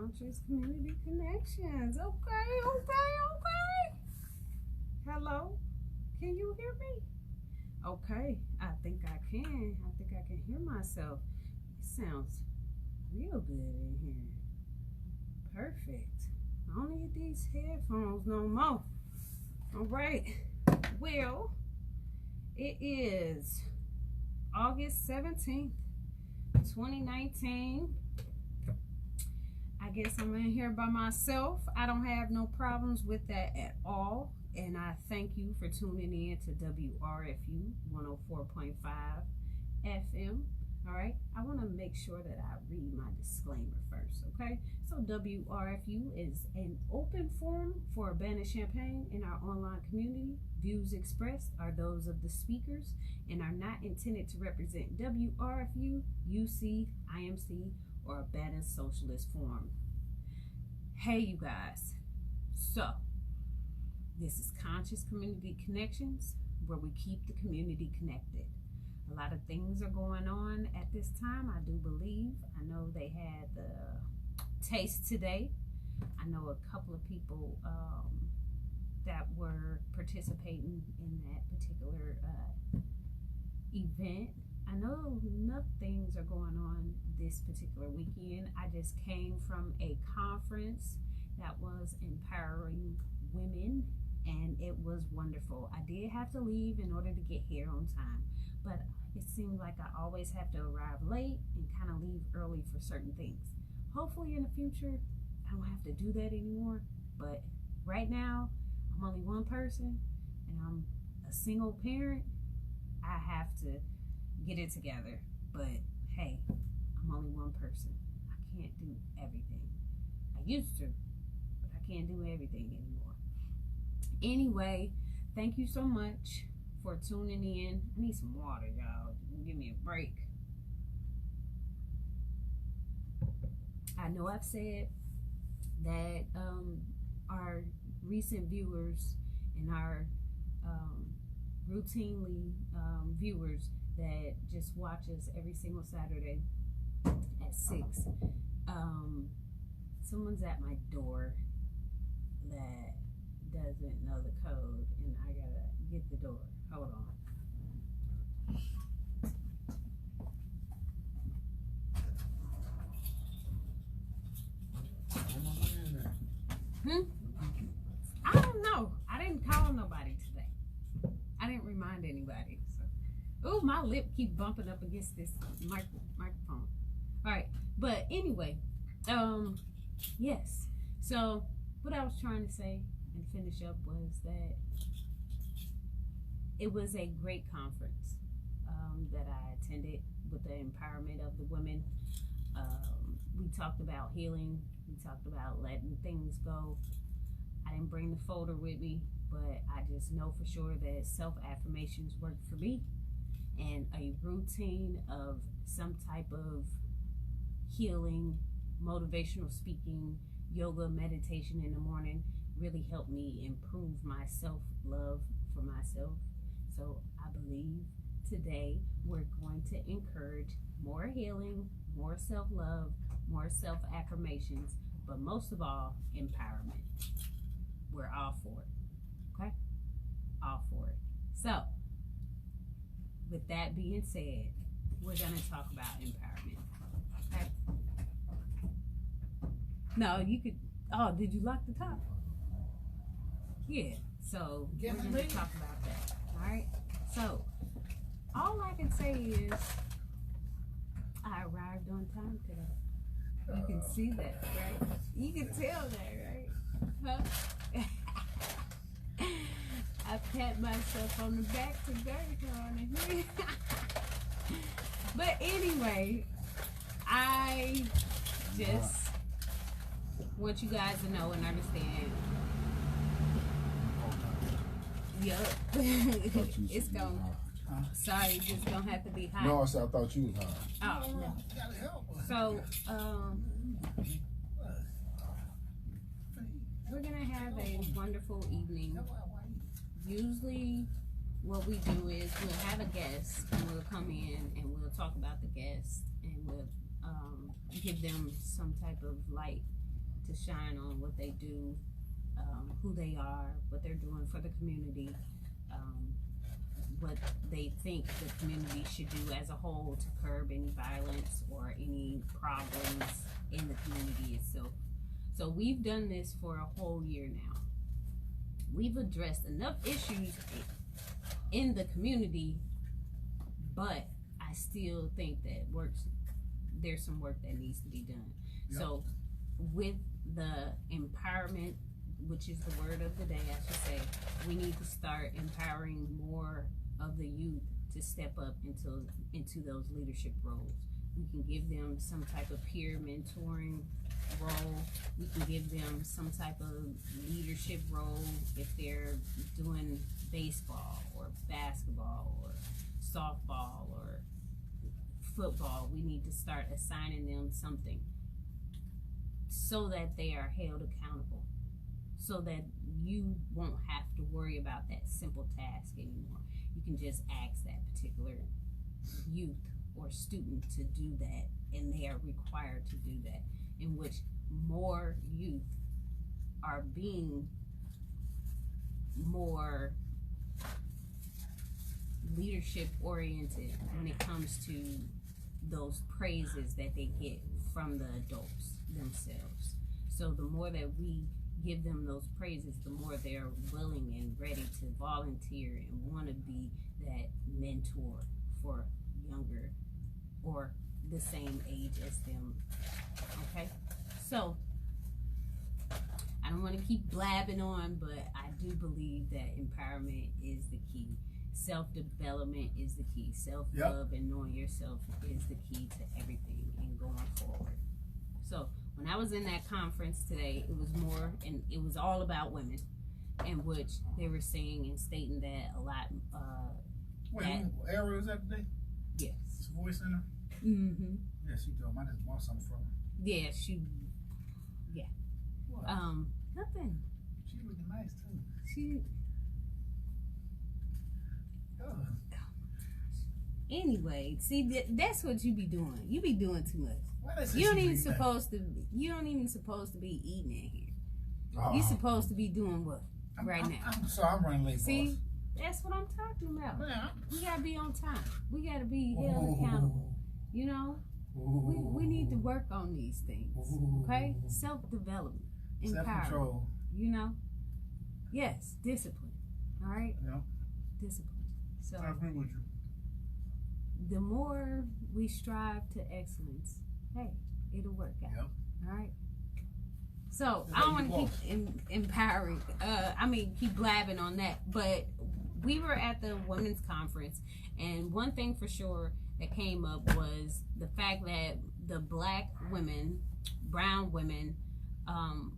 Conscious Community Connections. Okay. Hello? Can you hear me? Okay, I think I can. I think I can hear myself. It sounds real good in here. Perfect. I don't need these headphones no more. All right. Well, it is August 17th, 2019. I guess I'm in here by myself. I don't have no problems with that at all. And I thank you for tuning in to WRFU 104.5 FM. All right. I want to make sure that I read my disclaimer first. Okay. So WRFU is an open forum for Urbana Champaign in our online community. Views expressed are those of the speakers and are not intended to represent WRFU, UC, IMC, or Urbana Socialist Forum. Hey, you guys. So, this is Conscious Community Connections, where we keep the community connected. A lot of things are going on at this time, I do believe. I know they had the taste today. I know a couple of people that were participating in that particular event. I know enough things are going on this particular weekend. I just came from a conference that was empowering women, and it was wonderful. I did have to leave in order to get here on time, but it seemed like I always have to arrive late and kind of leave early for certain things. Hopefully in the future, I don't have to do that anymore, but right now, I'm only one person, and I'm a single parent. I have to get it together, but hey, I'm only one person. I can't do everything. I used to, but I can't do everything anymore. Anyway, thank you so much for tuning in. I need some water, y'all. Give me a break. I know I've said that our recent viewers and our routinely viewers that just watch us every single Saturday at 6. Someone's at my door that doesn't know the code, and I gotta get the door. Hold on. I don't know. I didn't call nobody today. I didn't remind anybody. So, ooh, my lip keep bumping up against this microphone. All right, but anyway, yes. So what I was trying to say and finish up was that it was a great conference that I attended with the empowerment of the women. We talked about healing. We talked about letting things go. I didn't bring the folder with me, but I just know for sure that self-affirmations work for me, and a routine of some type of healing, motivational speaking, yoga, meditation in the morning really helped me improve my self-love for myself. So I believe today we're going to encourage more healing, more self-love, more self-affirmations, but most of all, empowerment. We're all for it, okay? All for it. So, with that being said, we're going to talk about empowerment, okay? No, you could, oh, did you lock the top? Yeah, so we're going to talk about that, all right? So, all I can say is I arrived on time today. You can see that, right? You can tell that, right? Huh? I pat myself on the back today, honey. But anyway, I just want you guys to know and understand. Yup. It's going. Sorry, it's gonna have to be hot. No, I thought you was hot. Oh no. So we're gonna have a wonderful evening. Usually what we do is we'll have a guest and we'll come in and we'll talk about the guest and we'll give them some type of light to shine on what they do, who they are, what they're doing for the community, what they think the community should do as a whole to curb any violence or any problems in the community itself. So we've done this for a whole year now. We've addressed enough issues in the community, but I still think that there's some work that needs to be done. Yep. So with the empowerment, which is the word of the day, I should say, we need to start empowering more of the youth to step up into those leadership roles. We can give them some type of peer mentoring role. We can give them some type of leadership role if they're doing baseball or basketball or softball or football. We need to start assigning them something so that they are held accountable, so that you won't have to worry about that simple task anymore. You can just ask that particular youth or student to do that, and they are required to do that, in which more youth are being more leadership oriented when it comes to those praises that they get from the adults themselves. So the more that we give them those praises, the more they're willing and ready to volunteer and want to be that mentor for younger or the same age as them. Okay, so I don't want to keep blabbing on, but I do believe that empowerment is the key. Self-development is the key. Self-love and knowing yourself is the key to everything and going forward. So when I was in that conference today, it was more, and it was all about women, in which they were saying and stating that a lot. Wait, what area was that today? Yes. It's Voice Center? Mm-hmm. Yeah, she told me I just bought something from her. Yeah, yeah. What? Nothing. She looking nice too. She. Oh. Anyway, see, that's what you be doing. You be doing too much. You don't even supposed to be eating in here. Oh. You supposed to be doing what now? I'm sorry, I'm running late. See, boss. That's what I'm talking about. Man, we gotta be on time. We gotta be held accountable. You know, we need to work on these things. Okay, self-development, self-control. You know, yes, discipline. All right, yeah, discipline. So I agree with you. The more we strive to excellence, hey, it'll work out. Yep. All right. So I don't want to keep empowering. Keep blabbing on that. But we were at the women's conference, and one thing for sure that came up was the fact that the black women, brown women,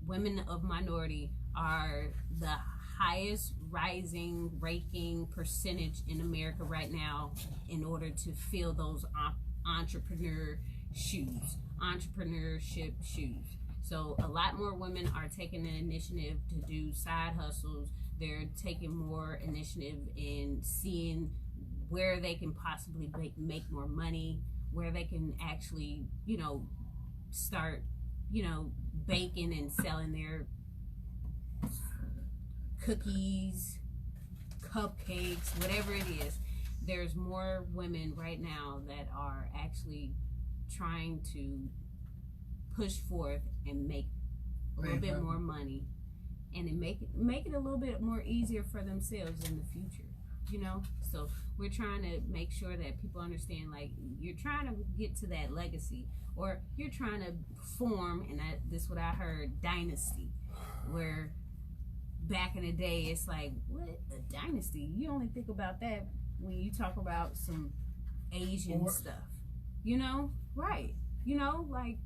women of minority are the highest rising ranking percentage in America right now in order to fill those entrepreneurship shoes. So a lot more women are taking an initiative to do side hustles. They're taking more initiative in seeing where they can possibly make more money, where they can actually, start, baking and selling their cookies, cupcakes, whatever it is. There's more women right now that are actually trying to push forth and make a little bit more money, and then make it a little bit more easier for themselves in the future. So we're trying to make sure that people understand, like, you're trying to get to that legacy, or you're trying to form, and this is what I heard, dynasty, where back in the day it's like, what, a dynasty? You only think about that when you talk about some Asian stuff, right? Like,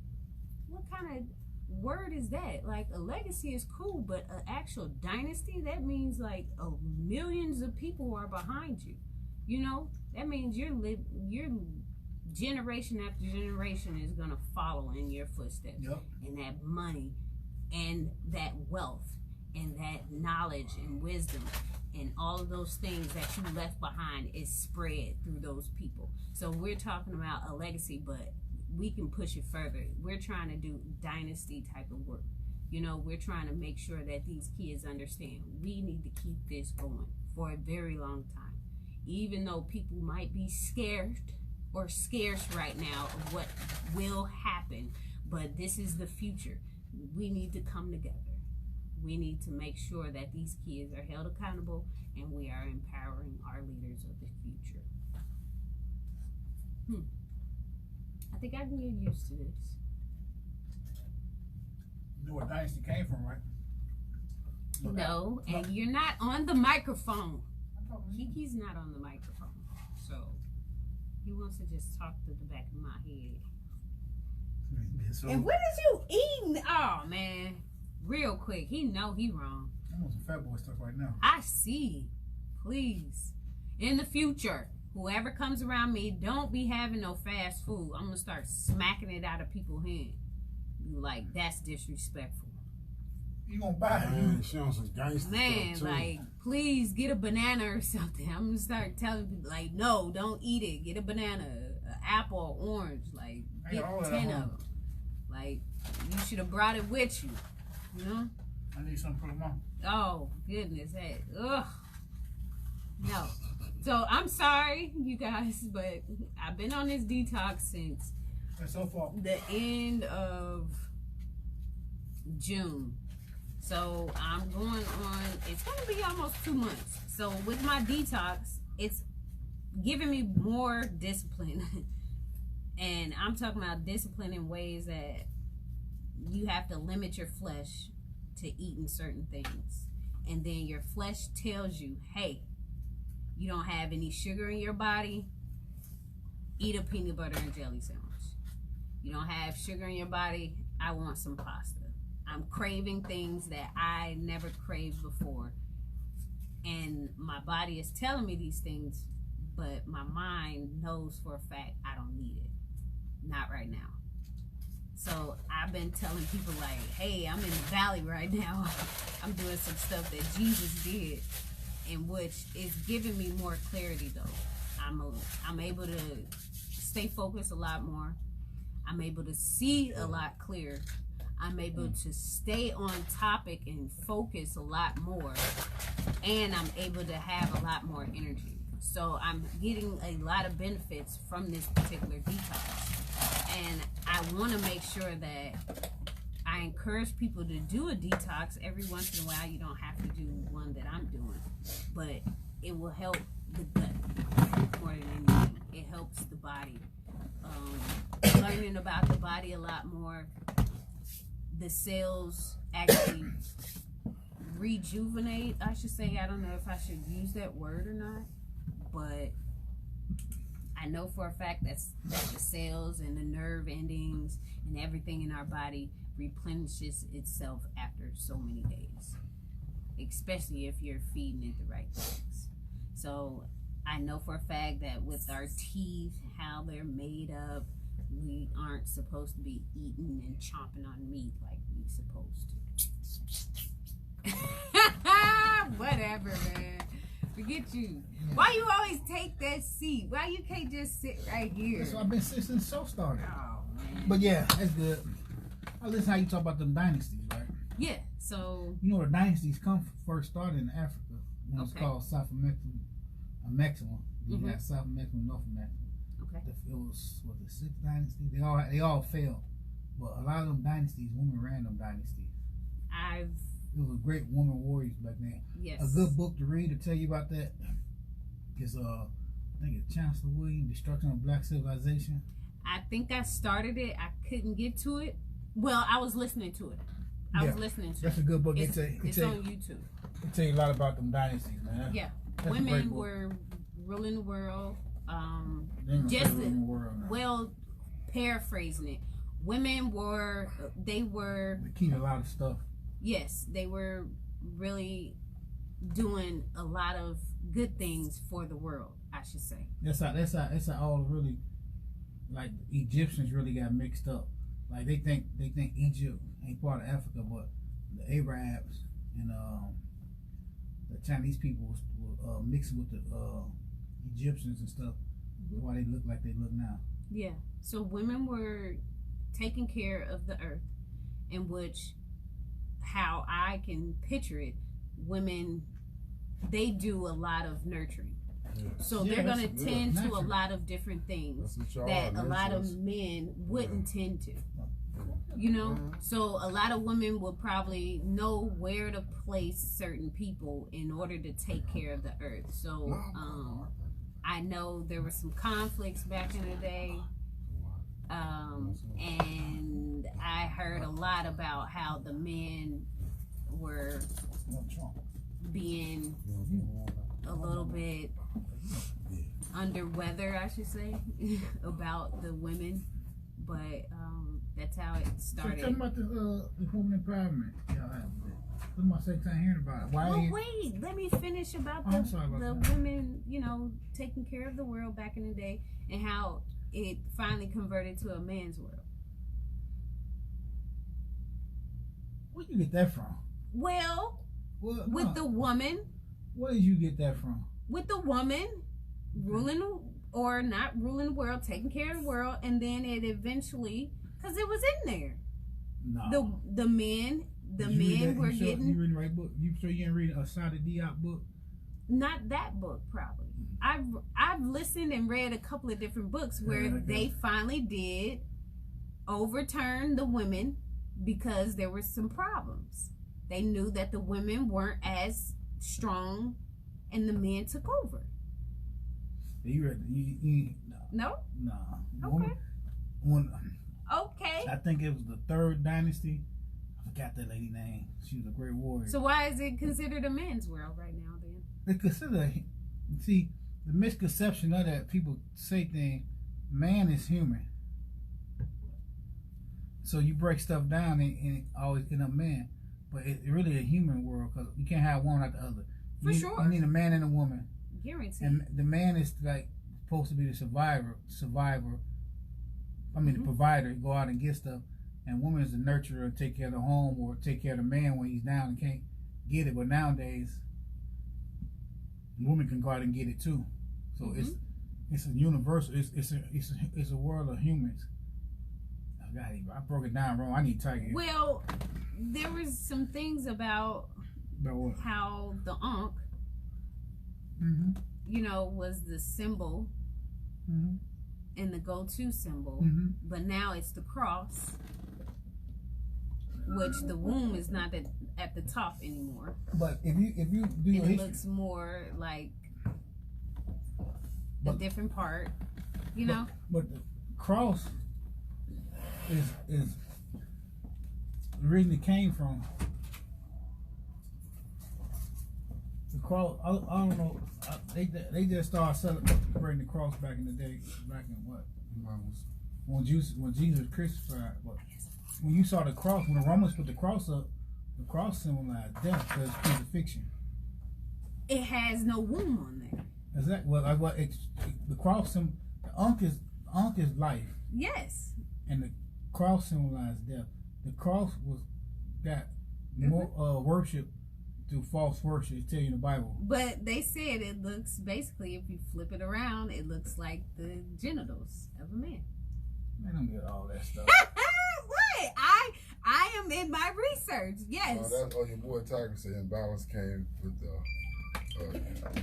what kind of word is that? Like, a legacy is cool, but an actual dynasty, that means like millions of people are behind you. That means your generation after generation is gonna follow in your footsteps. Yep. And that money and that wealth and that knowledge and wisdom and all of those things that you left behind is spread through those people. So we're talking about a legacy, but we can push it further. We're trying to do dynasty type of work. You know, we're trying to make sure that these kids understand we need to keep this going for a very long time. Even though people might be scared or scarce right now of what will happen, but this is the future. We need to come together. We need to make sure that these kids are held accountable and we are empowering our leaders of the future. I think I can get used to this. You know where Dynasty came from, right? No, and you're not on the microphone. Kiki's not on the microphone, so he wants to just talk to the back of my head. So, And what is you eating? Oh man, real quick, he know he wrong. I'm on some fat boy stuff right now. I see. Please, in the future, whoever comes around me, don't be having no fast food. I'm gonna start smacking it out of people's hands. Like, that's disrespectful. You gonna buy it? Man, she on some gangster Man, stuff too. like, please get a banana or something. I'm gonna start telling people, like, no, don't eat it. Get a banana, an apple, orange. Like, get 10 of them. Like, you should have brought it with you. You know? I need something for tomorrow. Oh, goodness. Hey, ugh. No. So, I'm sorry, you guys, but I've been on this detox since That's so far. the end of June. So I'm going on, it's going to be almost 2 months. So with my detox, it's giving me more discipline. And I'm talking about discipline in ways that you have to limit your flesh to eating certain things. And then your flesh tells you, hey, you don't have any sugar in your body, eat a peanut butter and jelly sandwich. You don't have sugar in your body, I want some pasta. I'm craving things that I never craved before. And my body is telling me these things, but my mind knows for a fact I don't need it. Not right now. So I've been telling people like, hey, I'm in the valley right now. I'm doing some stuff that Jesus did, in which is giving me more clarity though. I'm able to stay focused a lot more. I'm able to see a lot clearer. I'm able to stay on topic and focus a lot more. And I'm able to have a lot more energy. So I'm getting a lot of benefits from this particular detox. And I want to make sure that I encourage people to do a detox every once in a while. You don't have to do one that I'm doing. But it will help the gut more than anything. It helps the body. Learning about the body a lot more. The cells actually rejuvenate, I should say. I don't know if I should use that word or not, but I know for a fact that the cells and the nerve endings and everything in our body replenishes itself after so many days, especially if you're feeding it the right things. So I know for a fact that with our teeth, how they're made up, we aren't supposed to be eating and chomping on meat like we supposed to. Whatever, man. Forget you. Why you always take that seat? Why you can't just sit right here? That's why I've been sitting since the show started. Oh, man. But yeah, that's good. I listen how you talk about them dynasties, right? Yeah, so... You know the dynasties first started in Africa. When it's called South Maximum. You got South Maximum, North Maximum. Okay. It was the sixth dynasty. They all failed, but a lot of them dynasties, women ran them dynasties. It was great women warriors back then. Yes. A good book to read to tell you about that is I think it's Chancellor William, Destruction of Black Civilization. I think I started it. I couldn't get to it. Well, I was listening to it. I was listening to That's it. a good book. It's on YouTube. It tell you a lot about them dynasties, man. Yeah. That's Women were ruling the world. Well, paraphrasing it, women were they keep a lot of stuff. Yes, they were really doing a lot of good things for the world, I should say. That's how all really, like, Egyptians really got mixed up. Like they think Egypt ain't part of Africa, but the Arabs and the Chinese people was mixing with the Egyptians and stuff. Why they look like they look now. Yeah. So women were taking care of the earth, in which how I can picture it, women, they do a lot of nurturing. So they're going to tend to a lot of different things that a lot of men wouldn't tend to. You know, so a lot of women will probably know where to place certain people in order to take care of the earth. So I know there were some conflicts back in the day, and I heard a lot about how the men were being a little bit under weather, I should say, about the women, but that's how it started. So tell me about the women empowerment. This is my second time hearing about it. Well, wait, let me finish about the women, you know, taking care of the world back in the day, and how it finally converted to a man's world. Where you get that from? Well, with the woman. Where did you get that from? With the woman ruling or not ruling the world, taking care of the world, and then it eventually, because it was in there. No. The men were getting. You read the right book? You sure you didn't read a Sada Diop book? Not that book, probably. I've listened and read a couple of different books where they finally did overturn the women because there were some problems. They knew that the women weren't as strong, and the men took over. You read no? No. Okay. Okay. I think it was the third Dynasty. I forgot that lady's name. She was a great warrior. So why is it considered a man's world right now then? They consider, see, the misconception of that, people say things, man is human. So you break stuff down and it always end up man. But it's really a human world because you can't have one without the other. Sure. You need a man and a woman. Guaranteed. And the man is like supposed to be the survivor. I mean, the provider, go out and get stuff. And woman is the nurturer and take care of the home or take care of the man when he's down and can't get it. But nowadays, women can go out and get it too. So it's a universal. It's a world of humans. I broke it down wrong. I need to tell you. Well, there was some things about how the Ankh, you know, was the symbol and the go-to symbol, but now it's the cross, which the womb is not at the top anymore. But if you do your history, looks more like a different part, you know. But the cross is the reason it came from. The cross, I don't know. They just started celebrating the cross back in the day. Back in what? When Jesus was crucified. But when you saw the cross, when the Romans put the cross up, the cross symbolized death because it's crucifixion. It has no womb on there. Exactly. Well, the cross the Ankh is life. Yes. And the cross symbolized death. The cross got more worship through false worship. It tell you in the Bible. But they said it looks, basically, if you flip it around, it looks like the genitals of a man. Man, don't get all that stuff. What? I am in my research. Yes. That's your boy Tiger said. Imbalance came with the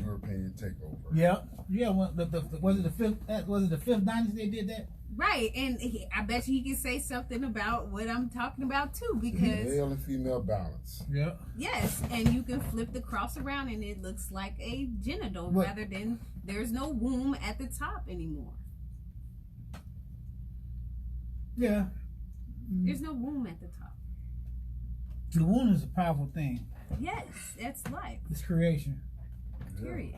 European takeover. Yeah. Was it the fifth dynasty they did that? Right, and I bet you he can say something about what I'm talking about too, because male and female balance. Yeah. Yes, and you can flip the cross around and it looks like a genital rather than there's no womb at the top anymore. Yeah. There's no womb at the top. The womb is a powerful thing. Yes, that's life. It's creation. Period.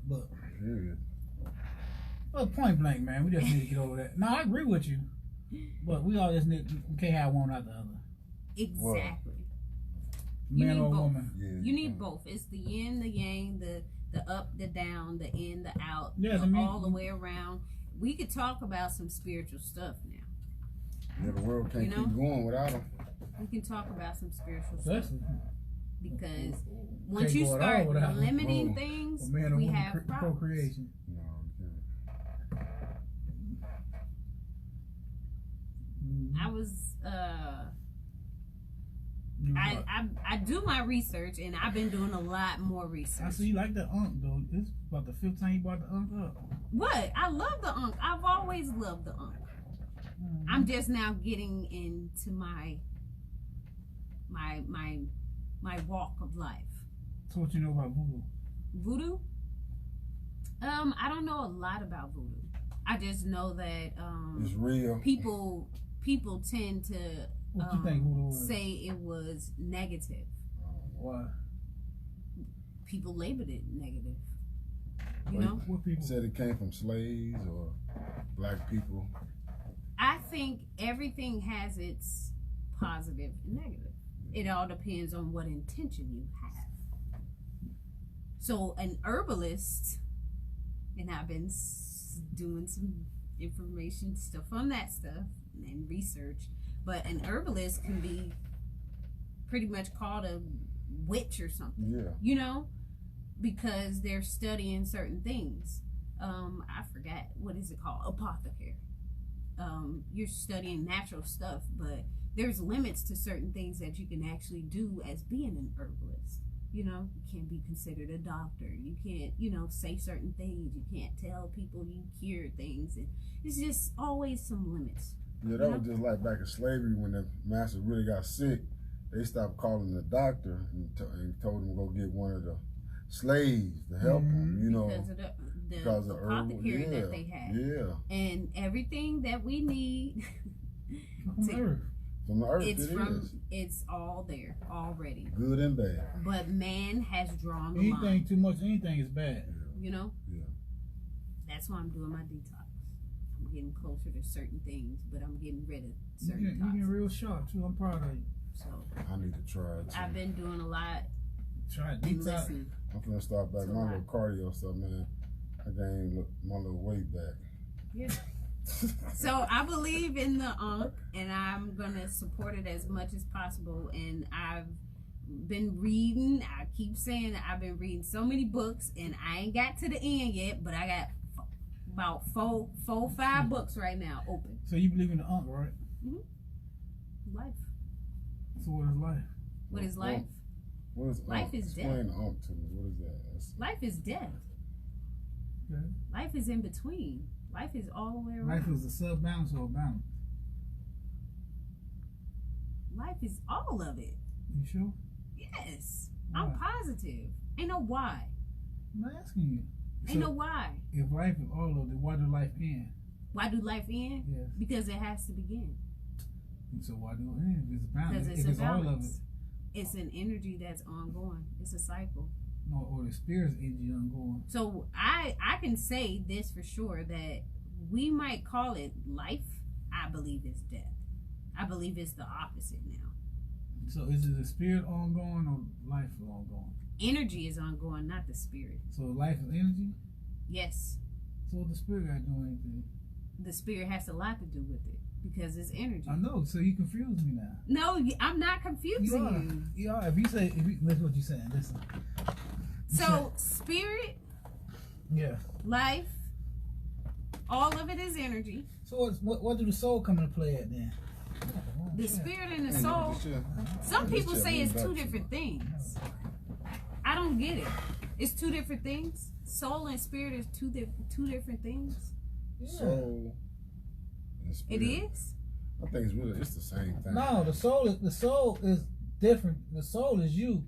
But period. Well, point blank, man. We just need to get over that. No, I agree with you, but we can't have one without the other. Exactly. Man or woman. Yeah, you need both. It's the yin, the yang, the up, the down, the in, the out, all the way around. We could talk about some spiritual stuff now. Yeah, the world can't keep going without them. We can talk about some spiritual stuff. Because once you start limiting things, we have problems. Procreation. I was I do my research, and I've been doing a lot more research. I see you like the unk though. It's about the fifth time you brought the unk up. What? I love the unk. I've always loved the unk. I'm just now getting into my walk of life. So what you know about voodoo? Voodoo? I don't know a lot about voodoo. I just know that it's real. People tend to What you think voodoo is? say it was negative. Why? People labeled it negative. You Well, know? What people Said it came from slaves or black people. I think everything has its positive and negative. It all depends on what intention you have. So an herbalist, and I've been doing some information stuff on that stuff and research, but an herbalist can be pretty much called a witch or something. Yeah. You know, because they're studying certain things. I forgot, what is it called? Apothecary. You're studying natural stuff, but there's limits to certain things that you can actually do as being an herbalist. You know, you can't be considered a doctor. You can't, say certain things. You can't tell people you cure things. And it's just always some limits. Yeah, that was just like back in slavery when the master really got sick. They stopped calling the doctor and told him to go get one of the slaves to help him. Because of the apothecary that they had. Yeah. And everything that we need from the earth. From the earth, it's all there already. Good and bad. But man has drawn the line. Anything too much, anything is bad. You know? Yeah. That's why I'm doing my detox. I'm getting closer to certain things, but I'm getting rid of certain You're getting real sharp too. I'm proud of you. So I need to try it too. I've been doing a lot. Try it. And Detox. listening. I'm gonna start back my little cardio stuff, man. I gained my little weight back. Yeah. So I believe in the unk, and I'm gonna support it as much as possible. And I've been reading. I keep saying that I've been reading so many books, and I ain't got to the end yet, but I got about four, 5 books right now open. So you believe in the unk, right? Mm-hmm. Life. So what is life? What is life? What is life is Explain death. the unk to me. What is that? Life is death. Okay. Life is in between. Life is all the way around. Life is a sub-balance or a balance? Life is all of it. You sure? Yes. Why? I'm positive. Ain't no why. I'm asking you. Ain't no why. If life is all of it, why do life end? Why do life end? Yes. Because it has to begin. And so why do it end? If it's a balance. Because If it's a all of balance. it. It's an energy that's ongoing. It's a cycle. No, or the spirit's energy ongoing. So I can say this for sure, that we might call it life. I believe it's death. I believe it's the opposite now. So is it the spirit ongoing or life ongoing? Energy is ongoing, not the spirit. So life is energy? Yes. So what the spirit got to do anything? The spirit has a lot to do with it because it's energy. I know, so you confuse me now. No, I'm not confusing you. You are. Listen what you're saying. Listen. So spirit, Yeah. life, all of it is energy. So what do the soul come into play at then? The spirit and the soul. Some people say it's 2 different things. I don't get it. It's 2 different things. Soul and spirit is two different things. Yeah. Soul and spirit. It is. I think it's the same thing. No, the soul is different. The soul is you.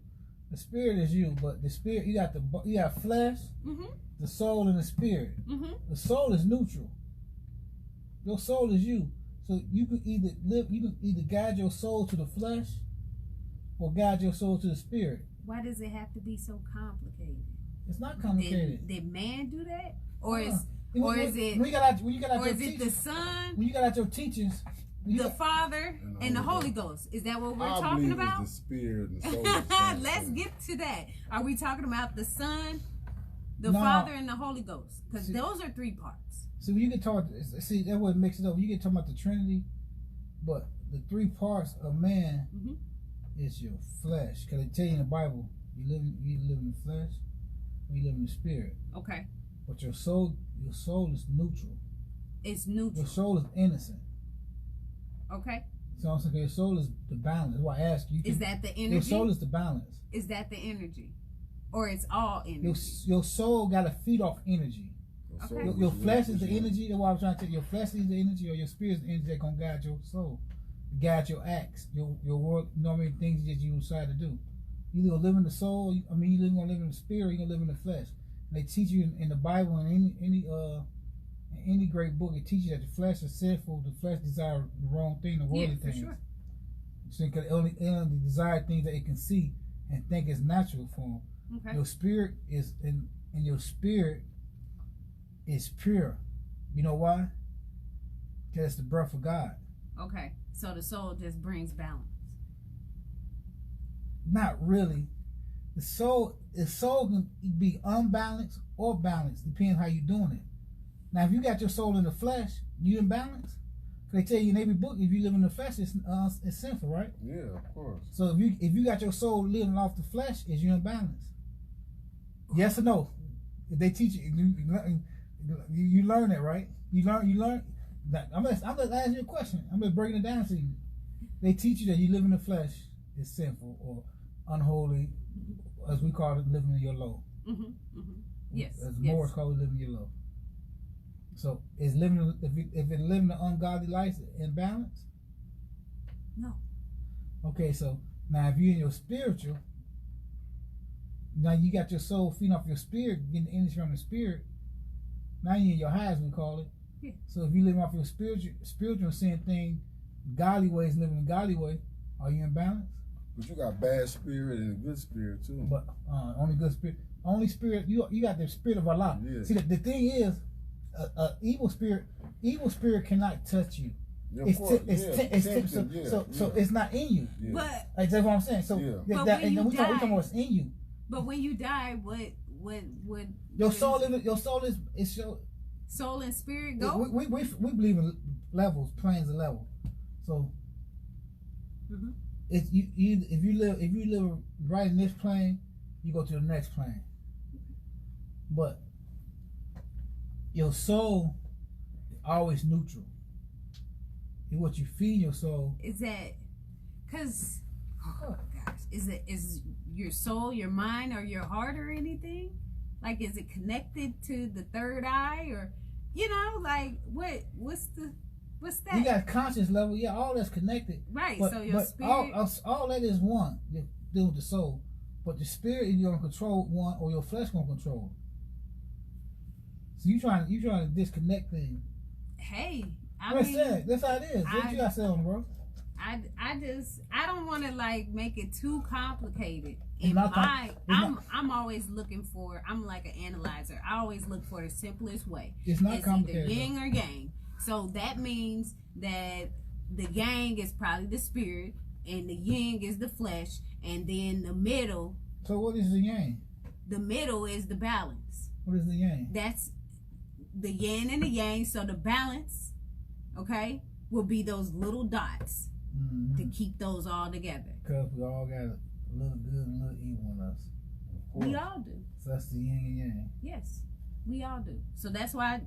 The spirit is you, but the spirit you got flesh, the soul, and the spirit. The soul is neutral. Your soul is you. So you can either guide your soul to the flesh or guide your soul to the spirit. Why does it have to be so complicated? It's not complicated. Did man do that, or is it the Son, when you got out your teachings, the Father, and the Holy Ghost? Is that what we're talking about? It's the spirit and the soul. Let's get to that. Are we talking about the Son, the Father, and the Holy Ghost? Because those are 3 parts. See, when you get talk, see that would mix it up. You get talking about the Trinity, but the 3 parts of man is your flesh. Because they tell you in the Bible, you live in the flesh, or you live in the spirit. Okay. But your soul is neutral. It's neutral. Your soul is innocent. Okay. So I'm saying your soul is the balance. That's why I ask you. Is that the energy? Your soul is the balance. Is that the energy? Or it's all energy? Your soul got to feed off energy. Okay. Your flesh is the energy. That's why I'm trying to tell you. Your flesh is the energy, or your spirit is the energy that's going to guide your soul. Guide your acts, your work, you know what I mean, things that you decide to do. You either live in the soul, you either gonna live in the spirit, or you gonna live in the flesh. And they teach you in the Bible and any great book, it teaches you that the flesh is sinful, the flesh desires the wrong thing, the worldly things. Sure. So it can only desire things that it can see and think is natural for them. Okay. Your spirit is and your spirit is pure. You know why? Because it's the breath of God. Okay. So the soul just brings balance. Not really. The soul can be unbalanced or balanced, depending how you're doing it. Now, if you got your soul in the flesh, you in balance. They tell you in every book, if you live in the flesh, it's sinful, right? Yeah, of course. So if you got your soul living off the flesh, is you in balance? Yes or no? If they teach you learn it, right? You learn. I'm just asking you a question. I'm just breaking it down to you. They teach you that you live in the flesh is sinful or unholy, as we call it, living in your low. Mm-hmm, mm-hmm. Yes. As Morris calls it, living in your low. So is living if it living an ungodly life in balance? No. Okay, so now if you're in your spiritual, now you got your soul feeding off your spirit, getting the energy from the spirit. Now you're in your high, as we call it. Yeah. So if you live off your spiritual seeing thing, godly ways, living in godly way, are you in balance? But you got bad spirit and a good spirit too. But only good spirit, only spirit. You got the spirit of Allah. Yeah. See, the thing is, evil spirit cannot touch you. Yeah, so it's not in you. Yeah. But Like, that's what I'm saying. So But that, when you we talking die, about what's in you. But when you die, what Your soul is your soul and spirit go? We believe in levels, planes of level. So Mm-hmm. if you live right in this plane, you go to the next plane. But your soul is always neutral. And what you feed your soul Is that because gosh, is your soul, your mind, or your heart, or anything? Like, is it connected to the third eye, or like what's that? You got conscious level, yeah, all that's connected. Right. But, so your but spirit. all that is one. You deal with the soul, but the spirit is gonna control one, or your flesh gonna control. So you trying to disconnect things. Hey, That's how it is. What you got to say on, bro? I don't want to like make it too complicated. I'm always looking for. I'm like an analyzer. I always look for the simplest way. It's not complicated. Either yin or yang. So that means that the yang is probably the spirit, and the yin is the flesh, and then the middle. So what is the yang? The middle is the balance. What is the yang? That's the yin and the yang. So the balance, okay, will be those little dots to keep those all together. Because we all got a little good and a little evil in us. We all do. So that's the yin and yang. Yes, we all do. So that's why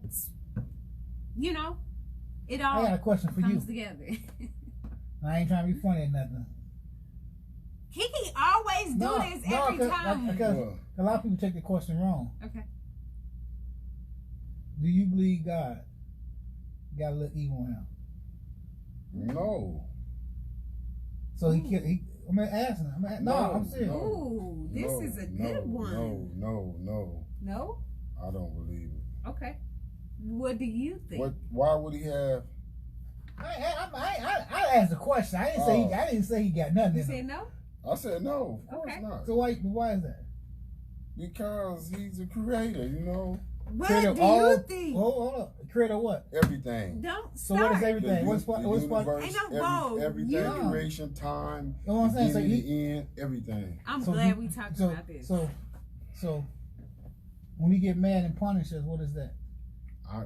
it all I got a question for comes you. together. I ain't trying to be funny or nothing. Kiki always do this every time. Because a lot of people take the question wrong. Okay. Do you believe God got a little evil in him? No. So he I'm asking. I'm serious. Ooh, this is a good one. No. I don't believe it. Okay. What do you think? Why would he have? I asked the question. I didn't say he got nothing. You said no? I said no. Of course not. So why is that? Because he's a creator, What do you think? Hold on. Creator what? Everything. Don't So start. what is everything? What's universe, Ain't no whoa. everything, creation, time, You know what I'm saying? So the end, everything. I'm glad we talked about this. So when we get mad and punish us, what is that? I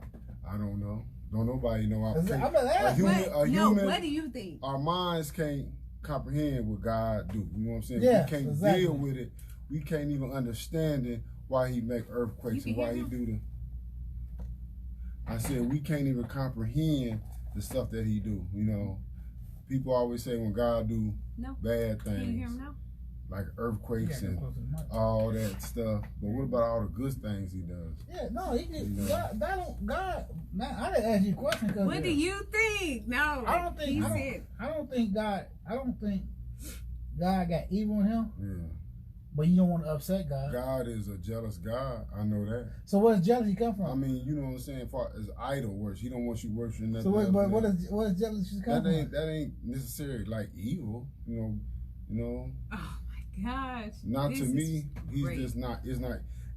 don't know. Don't nobody know. I'm gonna ask. What do you think? Our minds can't comprehend what God do. You know what I'm saying? Yeah, we can't deal with it. We can't even understand it. Why he make earthquakes and why he do the. I said we can't even comprehend the stuff that he do. people always say when God do No. bad Can you hear things, him now? like earthquakes Yeah, and close to the mic. all that stuff. But what about all the good things he does? Yeah, no, he did. You know. God. Now, I didn't ask you a question because What do you think? No. I don't think God got evil in him. Yeah. But you don't want to upset God. God is a jealous God. I know that. So where does jealousy come from? I mean, you know what I'm saying? Far as idol worship, he don't want you worshiping nothing. So else what than- does jealousy come from? That ain't necessarily like evil. You know. Oh my gosh. Not This to is me. He's great. just not.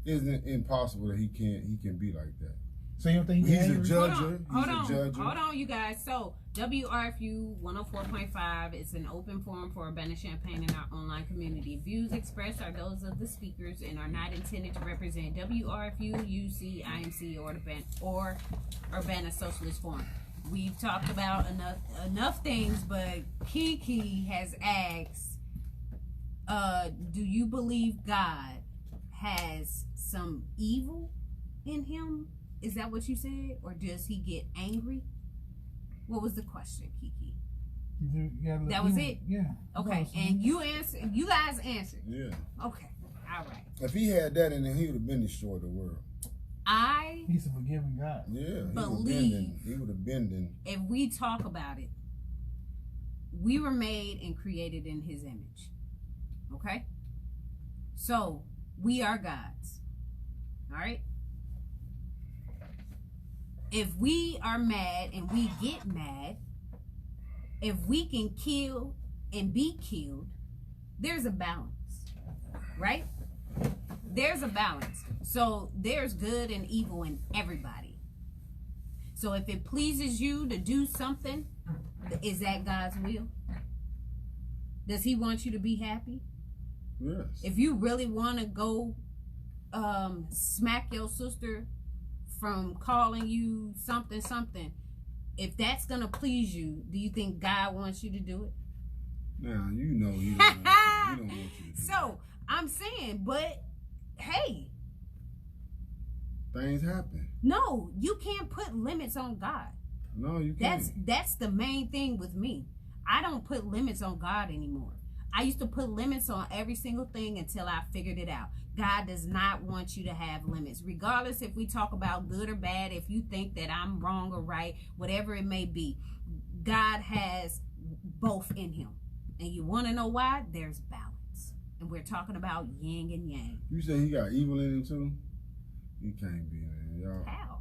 Isn't impossible that he can be like that. So you don't think He's a angry? judger. Hold He's a judger. on, you guys. So WRFU 104.5 is an open forum for Urbana Champaign in our online community. Views expressed are those of the speakers and are not intended to represent WRFU, UC, IMC, or Urbana Socialist Forum. We've talked about enough things, but Kiki has asked, do you believe God has some evil in him? Is that what you said? Or does he get angry? What was the question, Kiki? That was it? Yeah. Okay, and you guys answered. Yeah. Okay, all right. If he had that in him, he would have been destroyed the world. He's a forgiving God. Yeah. Believe. He would have been in. If we talk about it, we were made and created in his image. Okay? So, we are gods. All right? If we are mad and we get mad, if we can kill and be killed, there's a balance, right? There's a balance. So there's good and evil in everybody. So if it pleases you to do something, is that God's will? Does he want you to be happy? Yes. If you really want to go smack your sister from calling you something, if that's going to please you, do you think God wants you to do it? Now, you know he don't want you to do it. So, I'm saying, but hey. Things happen. No, you can't put limits on God. No, you can't. That's the main thing with me. I don't put limits on God anymore. I used to put limits on every single thing until I figured it out. God does not want you to have limits. Regardless if we talk about good or bad, if you think that I'm wrong or right, whatever it may be, God has both in him. And you want to know why? There's balance. And we're talking about yin and yang. You say he got evil in him too? He can't be, man. Y'all. How?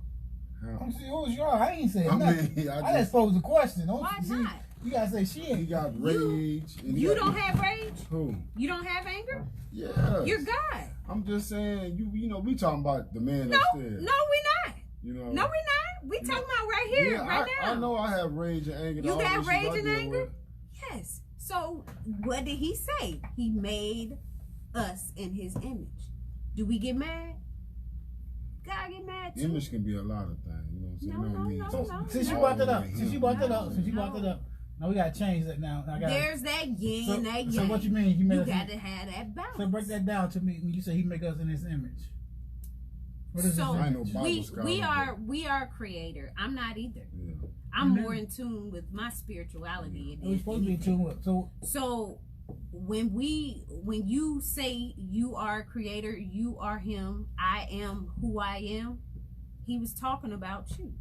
I'm saying, who's y'all? I ain't saying I nothing. mean, I just posed a question. Don't Why see, not? You gotta say shit. He got rage. and he You got- don't have rage? Who? You don't have anger? Yeah. You're God. I'm just saying, you know, we talking about the man No, upstairs. no, we're not. You know. No, we're not. We talking about right here, Yeah, right now. I know I have rage and anger. You all got the issues rage I and deal anger? with. Yes. So what did he say? He made us in his image. Do we get mad? God get mad too. Image can be a lot of things. You know what I'm saying? No, It don't mean no, just no, Since you no. brought that up, always since you him. brought that up, No. now we gotta change that now. There's that yin and that yang. So what you mean? You made You us got to have that balance. So break that down to me when you say he make us in his image. What is So his I ain't image? no Bible scholar, we are creator. I'm not either. Yeah. I'm Amen. more in tune with my spirituality. We're supposed to be in tune with. So when you say you are a creator, you are him, I am who I am, he was talking about you.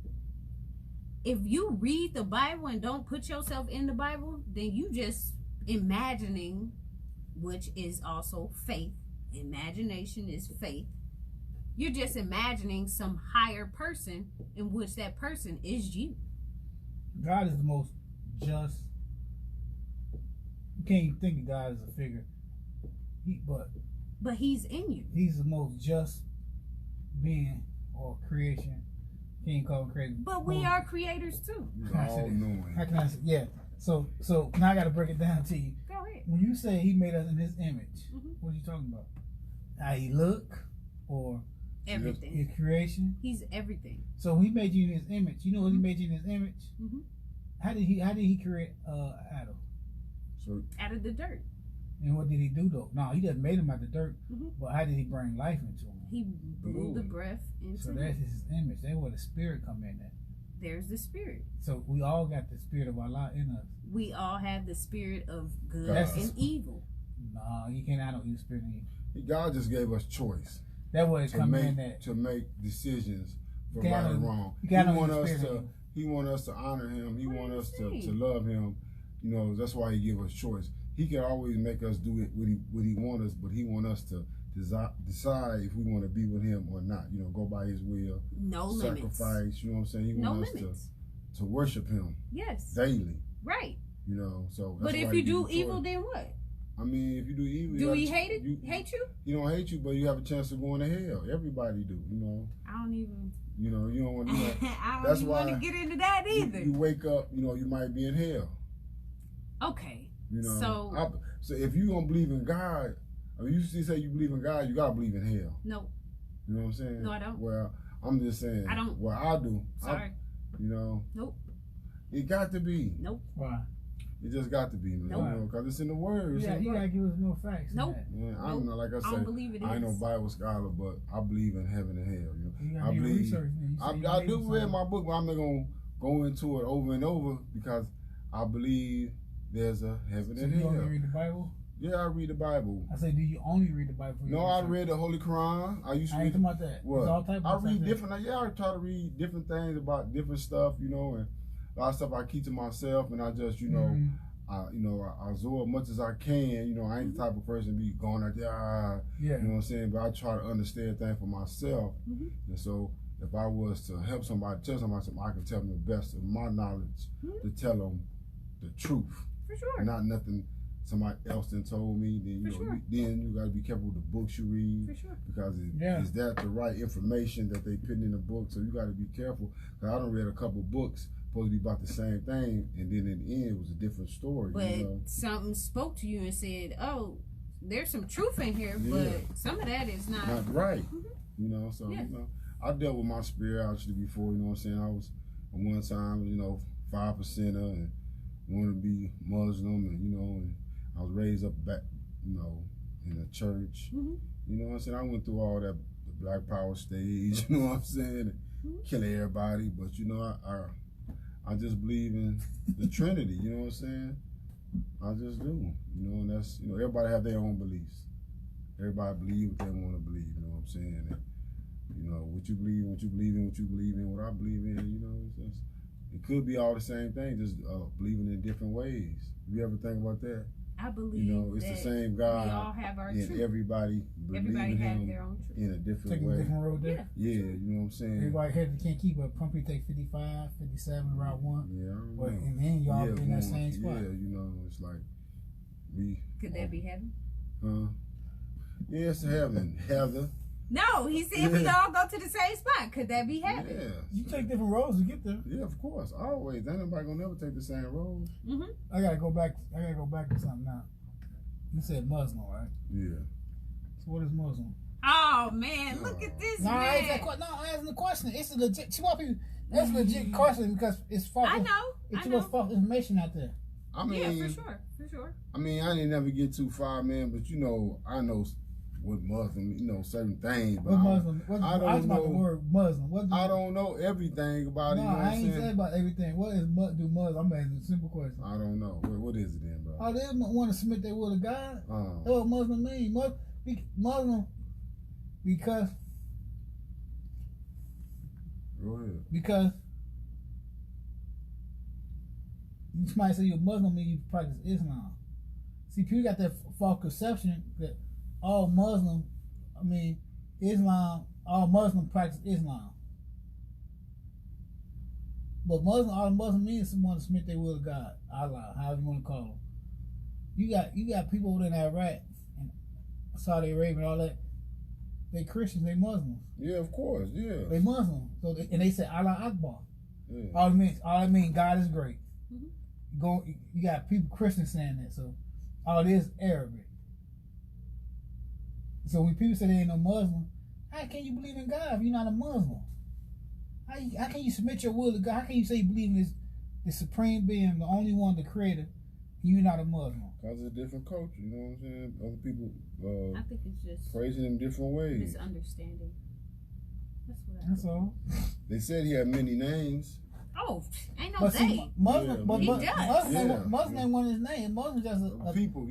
If you read the Bible and don't put yourself in the Bible, then you just imagining, which is also faith. Imagination is faith. You're just imagining some higher person in which that person is you. God is the most just. You can't even think of God as a figure. But he's in you. He's the most just being or creation. Can't call him crazy. But we are creators too. He's Can I say all that? knowing. How can I say? Yeah. So now I got to break it down to you. Go ahead. When you say he made us in his image, Mhm. what are you talking about? How he look or Everything. his creation? He's everything. So he made you in his image. You know what he made you in his image? Mhm. How did he create Adam? So Out of the dirt. And what did he do though? No, he just made him out the dirt. Mhm. But how did he bring life into him? He blew the breath into So him. that's his image. That's where the spirit come in at. there's the spirit. So we all got the spirit of Allah in us. We all have the spirit of good That's- and evil. No, you can't. I don't use spirit in you. God just gave us choice That way it to come in make that. to make decisions for You right gotta- and wrong. you He gotta want know the us spirit to. in you. He want us to honor Him. He What want are you us to saying? love Him. You know, that's why He give us choice. He can always make us do it what He want us, but He want us to decide if we want to be with Him or not. You know, go by His will, No limits. sacrifice. You know what I'm saying? He No want us limits. to worship Him Yes. daily. Right. You know, so. But that's if why you He do give evil, choice. then what? I mean, if you do evil, Do you he have- hate it? Hate you? He don't hate you, but you have a chance of going to hell. Everybody do. You know. I don't even. You know. You don't want. You know, I don't that's even want to why get into that either. you wake up. You know, you might be in hell. Okay. You know. So- So if you don't believe in God, I mean, you say you believe in God, you gotta believe in hell. No. You know what I'm saying? No, I don't. Well, I'm just saying. I don't. Well, I do. Sorry. You know. Nope. It got to be. Nope. Why? It just got to be, man. Nope. You know, because it's in the Word. It's Yeah, in the you Word. gotta give us more facts. than Nope. that. Yeah, I don't know. Like I I said, don't believe it I ain't no is. Bible scholar, but I believe in heaven and hell. You know. You I gotta do your believe- research. Man. You say you I believe do in read something. my book, but I'm not gonna go into it over and over because I believe there's a heaven So and you only hell. read the Bible? Yeah, I read the Bible. I say, do you only read the Bible? For your No, I research? read the Holy Quran. I used to I ain't read. talking about that. What? It's all type of I stuff read there. different. Yeah, I try to read different things about different stuff, you know, and a lot of stuff I keep to myself, and I just, you know, Mhm. I absorb much as I can. You know, I ain't the type of person to be going out there, Yeah. you know what I'm saying? But I try to understand things for myself, Mhm. and so if I was to help somebody, tell somebody something, I can tell them the best of my knowledge Mhm. to tell them the truth, For sure. not nothing somebody else done told me. Then you For know, sure. then you got to be careful with the books you read. For sure. Because Yeah. is that the right information that they put in the book? So you got to be careful. Because I done read a couple books supposed to be about the same thing, and then in the end it was a different story. But you know? something spoke to you and said, "Oh, there's some truth in here, Yeah. but some of that is not." Not right. Mhm. You know, so Yeah. you know, I dealt with my spirit actually before. You know what I'm saying? I was at one time, you know, 5%er and wanted to be Muslim, and you know, and I was raised up back, you know, in a church. Mhm. You know what I'm saying? I went through all that, the Black Power stage. You know what I'm saying? And Mhm. killing everybody, but you know, I just believe in the Trinity. You know what I'm saying? I just do. You know, and that's, you know, everybody have their own beliefs. Everybody believe what they want to believe. You know what I'm saying? And, you know, what you believe in, what you believe in, what you believe in, what I believe in. You know, it's just, it could be all the same thing, just believing in different ways. You ever think about that? I believe You know, it's that the same we all God, have our and truth. everybody Everybody believing have Him their own truth. in a different Taking a way. different road there. Yeah. Yeah, you know what I'm saying? Everybody here can't keep up. Some people take 55, 57, Route 1. Yeah, I don't But know. and then y'all Yeah, be in that going- same spot. Yeah, you know, it's like we. Could that be heaven? Yeah, it's heaven, Heather. No, he said we all go to the same spot. Could that be heaven? Yeah, You take different roads to get there. yeah, of course, always. Ain't nobody gonna never take the same road. Mm-hmm. I gotta go back to something now. You said Muslim, right? Yeah. So what is Muslim? Oh man, look at this No, I man. I'm asking the question. It's a legit. See why people? That's a legit question because it's false. I know. It's I too much know. false information out there. I mean, Yeah, for sure. For sure. I mean, I didn't never get too far, man. But you know, I know what Muslim, you know, certain things. But What Muslim? What, I I don't was about the know. word Muslim. What do I don't know everything about it. No, You know what I I'm ain't saying? said about everything. What is do Muslim? I'm asking a simple question. I don't know. What is it then, bro? Oh, they want to submit their will to God. Oh. That's what Muslim mean. Muslim because Go ahead. you might say you're Muslim mean you practice Islam. See, people got that false conception that all Muslim practice Islam. But all Muslim means is someone to submit their will to God, Allah, however you want to call them. You got people over there in Iraq and Saudi Arabia and all that. They Christians, they Muslims. Yeah, of course. Yeah. They Muslim. So they say Allah Akbar. Yeah. All it means God is great. Mhm. You got people Christians saying that, so all it is Arabic. So when people say they ain't no Muslim, how can you believe in God if you're not a Muslim? How can you submit your will to God? How can you say you believe in the supreme being, the only one, the creator, and you're not a Muslim? Because it's a different culture, you know what I'm saying? Other people I think it's just praising him different ways. misunderstanding. That's what I That's think. all. They said he had many names. Oh, ain't no But see, they. Muslim, Yeah, but he Muslim, does. Muslim ain't one of his name. Muslim just a People,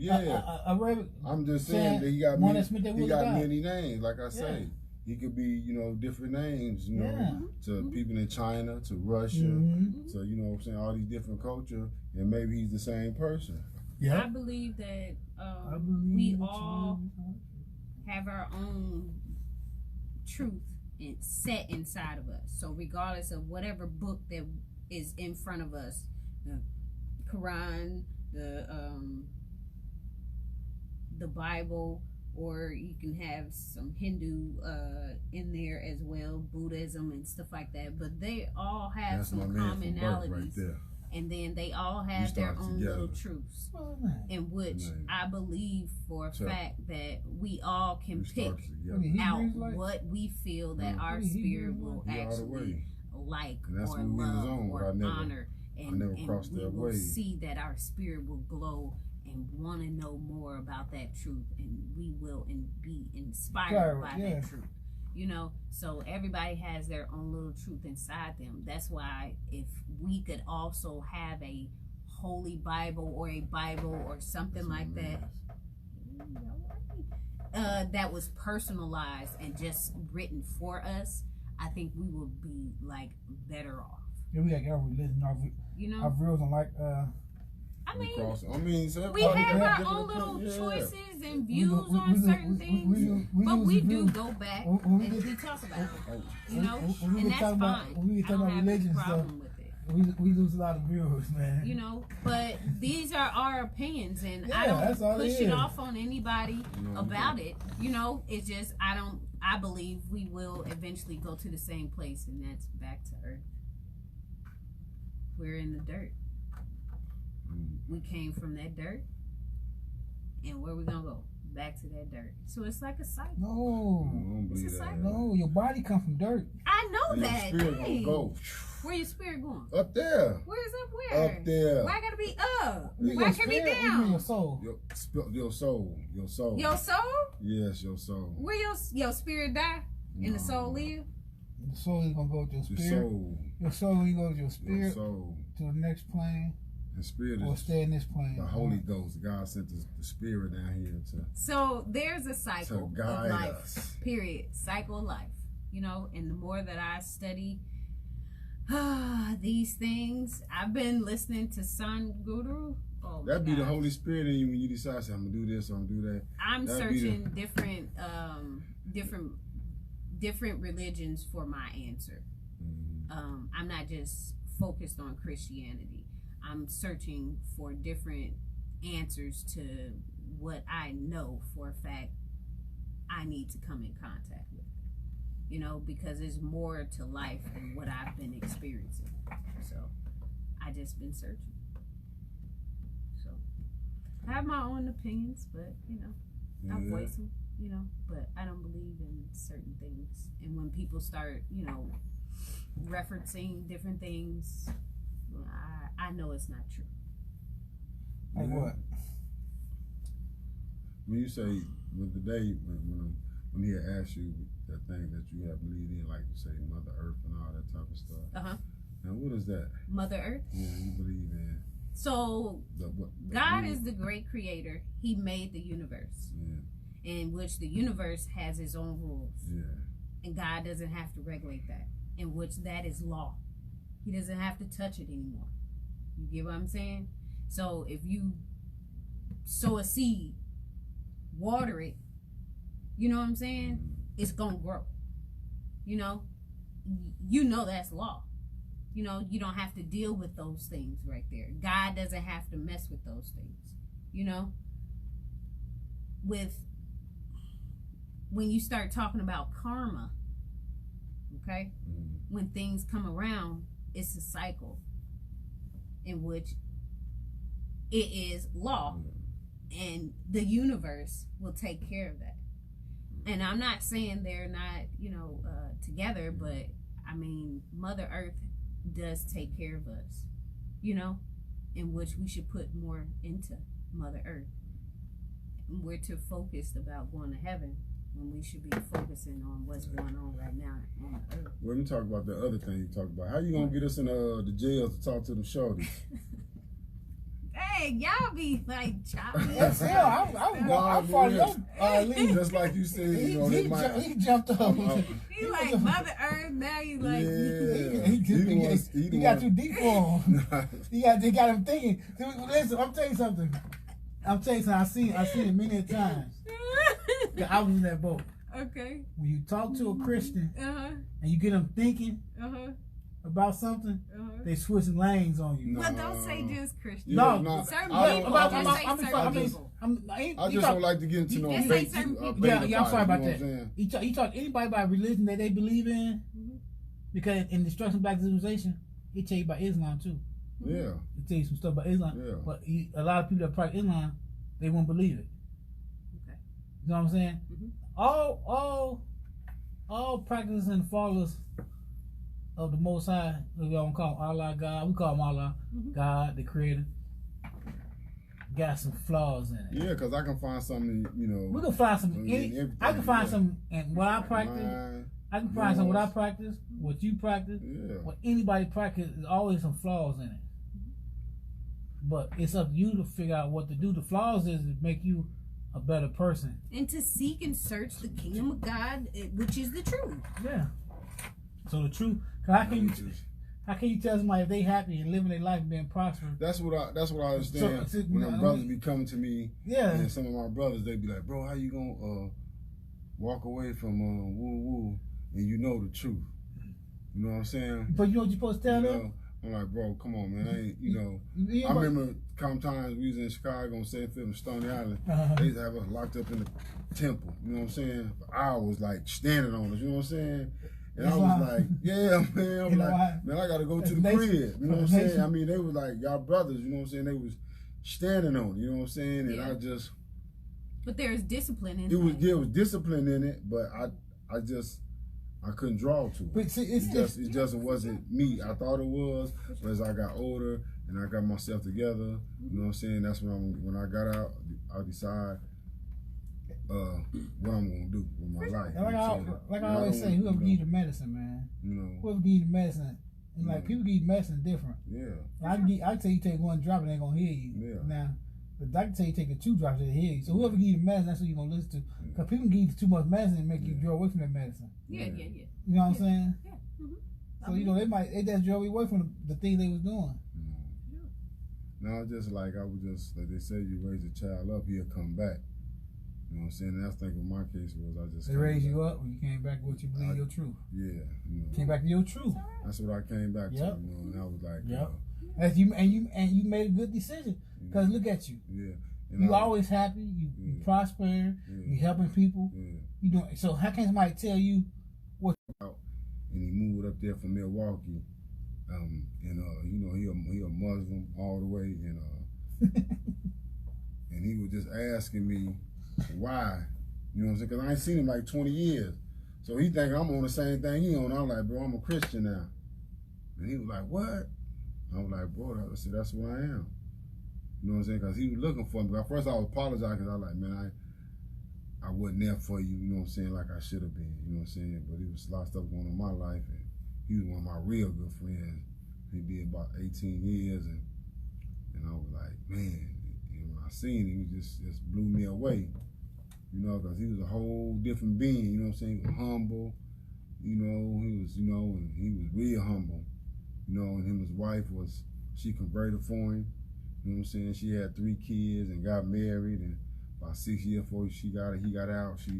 I'm just saying that he got one many, that Smith that he will got God. many names. Like I say, he could be, you know, different names, you know, Yeah. to people in China, to Russia, Mhm. to, you know what I'm saying, all these different cultures, and maybe he's the same person. Yeah. I believe that I believe we it's all true. have our own truth set inside of us. So regardless of whatever book that is in front of us, the Quran, the Bible, or you can have some Hindu in there as well, Buddhism and stuff like that. But they all have That's some my man from birth commonalities, right there. and then they all have their start own together. little truths. Well, man. In which Man. I believe for a So, fact that we all can We pick start What together. he out Hebrews like? what we feel that Mm. our What he spirit Hebrews will He all the actually way. like And that's or what we was love on, but or I never- honor, and, never and crossed we that will way. see that our spirit will glow and want to know more about that truth, and we will be inspired by yeah. that truth. You know, so everybody has their own little truth inside them. That's why if we could also have a holy Bible or a Bible or something like that, that was personalized and just written for us, I think we would be like better off. Yeah, we got our religion. You know, Our views on like I mean, so we everybody have got our different own little opinions. choices and views we- on we- certain we- things, we but use we the do views. go back When we and get- we talk about it. Oh, You know, when we and get that's talking about- fine. when we get I talking don't about have religion a and stuff, problem with it. we lose a lot of viewers, man. You know, but these are our opinions, and I Yeah, that's all don't it push it is. off on anybody No, about it. You know, it's just I believe we will eventually go to the same place, and that's back to earth. We're in the dirt. We came from that dirt, and where we gonna go? Back to that dirt. So it's like a cycle. I No, don't believe It's a that. cycle. no, your body come from dirt. I know And your that. spirit gonna Dang. go Where your spirit going? up there. Where's up where? Up there. Why gotta be up? Your Why can't be Spirit, you mean down? your soul. Your soul. Your soul. Your soul? Yes, your soul. Where your spirit die and the soul live? The soul is gonna go with your Your spirit. soul. Your soul, you go with your Your spirit soul. to the next plane, The spirit or is stay in this plane. the Holy Ghost. God sent the spirit down here So there's a cycle to of guide life. us. Period. Cycle of life. You know, and the more that I study these things, I've been listening to Sun Guru. Oh, That'd be my the gosh. Holy Spirit in you when you decide, say, I'm gonna do this, I'm gonna do that. I'm That'd be searching different religions for my answer. I'm not just focused on Christianity. I'm searching for different answers to what I know for a fact I need to come in contact with. You know, because there's more to life than what I've been experiencing. So I just been searching. So I have my own opinions, but you know, I voice them. You know, but I don't believe in certain things. And when people start, you know, referencing different things, I know it's not true. Like what? When you say, with the day, when he had asked you the thing that you have believed in, like you say, Mother Earth and all that type of stuff. Now, what is that? Mother Earth. Yeah, you believe in. So The God rule. is the great creator. He made the universe, Yeah, in which the universe has its own rules. yeah. And God doesn't have to regulate that, in which that is law. He doesn't have to touch it anymore. You get what I'm saying? So if you sow a seed, water it, you know what I'm saying? It's gonna grow. You know that's law. You know, you don't have to deal with those things right there. God doesn't have to mess with those things. You know, when you start talking about karma, okay, when things come around, it's a cycle in which it is law, and the universe will take care of that. And I'm not saying they're not, together, but I mean, Mother Earth does take care of us, in which we should put more into Mother Earth. We're too focused about going to heaven when we should be focusing on what's going on right now on the earth. Let me talk about the other thing you talked about. How you gonna get us in the jails to talk to the shorties? Hey, y'all be like chopping. Yes, I'm following your lead. Just like you said, you know, He jumped over. He like Mother Earth, now you like. Yeah. He got too deep for him. They got him thinking. Listen, I'm telling you something. I seen it many times. I was in that boat. Okay. When you talk to a Christian Uh-huh. and you get them thinking Uh-huh. about something, Uh-huh. they switching lanes on you. Well, don't say just Christian. No, certain I people. don't- Just say certain people. I just don't like to get into no Just say bait. certain people. I'm sorry about that. Saying? You talk to anybody about religion that they believe in, because in Destruction Back to Civilization, it tell you about Islam too. Yeah. It tell you some stuff about Islam. Yeah. But a lot of people that practice Islam, they won't believe it. Okay. You know what I'm saying? Mhm. All practices and followers of the Most High, we don't call him Allah, God. We call him Allah, God, the Creator. Got some flaws in it. Yeah, because I can find something, you know. We can find some. everything, I can find yeah. some in what I practice. Mine, I can find some what I yours. practice, what you practice, Yeah. what anybody practice. There's always some flaws in it. But it's up to you to figure out what to do. The flaws is to make you a better person. And to seek and search the kingdom of God, which is the truth. Yeah. So the truth. Cause how can you tell somebody if they happy and living their life and being prosperous? That's what I understand. So, when them brothers be coming to me, Yeah. and some of my brothers, they be like, bro, how you gonna walk away from woo woo and you know the truth? You know what I'm saying? But you know what you're supposed to tell You them? know, I'm like, bro, come on, man. I ain't, you know. You I know- remember times we was in Chicago on Sandfield and Stony Island. Uh-huh. They used to have us locked up in the temple. You know what I'm saying? For hours, like standing on us. You know what I'm saying? And I was like, yeah, man. I'm like, man, I gotta go to the crib. You know what I'm saying? I mean, they was like, y'all brothers. You know what I'm saying? They was standing on it. You know what I'm saying? And Yeah. I just, But there's discipline in it was that. there was discipline in it, but I couldn't draw to it. But see, It just wasn't me. I thought it was, but as I got older and I got myself together, you know what I'm saying? That's when I got out, I decide what I'm gonna do with my life. Like I always say, whoever give you the medicine, man. You know. Whoever give you the medicine, and like people give you medicine different. Yeah. I tell you take one drop and they ain't gonna hear you. Yeah. Now, the doctor tell you take 2 drops and they hear you. So whoever give you the medicine, that's what you're gonna listen to. Because people give you too much medicine and make you draw away from that medicine. Yeah. You know what I'm saying? Yeah. So you know they just draw away from the thing they was doing. Now just like like they say, you raise a child up, he'll come back. You know what I'm saying? And that's the thing with my case was I just They raised you up when you came back to what you believe your truth. Yeah, you know. Came back to your truth. That's what I came back to, Yep. you know, and I was like, Yep. As you made a good decision. Because look at you. yeah. You always happy, you prosper, you helping people. Yeah. You doing so how can somebody tell you what And he moved up there from Milwaukee. And you know, he a Muslim all the way, and and he was just asking me why, you know what I'm saying? Because I ain't seen him like 20 years. So he thinking I'm on the same thing he on. I'm like, bro, I'm a Christian now. And he was like, what? I was like, bro, I said, that's what I am. You know what I'm saying? Because he was looking for me. But at first I was apologizing because I was like, man, I wasn't there for you, you know what I'm saying, like I should have been, you know what I'm saying? But it was a lot of stuff going on in my life, and he was one of my real good friends. He did about 18 years, and I was like, man, and when I seen him, he just blew me away, you know, because he was a whole different being, you know what I'm saying? He was humble, you know, and he was real humble, you know, and him and his wife she converted for him, you know what I'm saying? She had 3 kids and got married, and about 6 years before he got out, she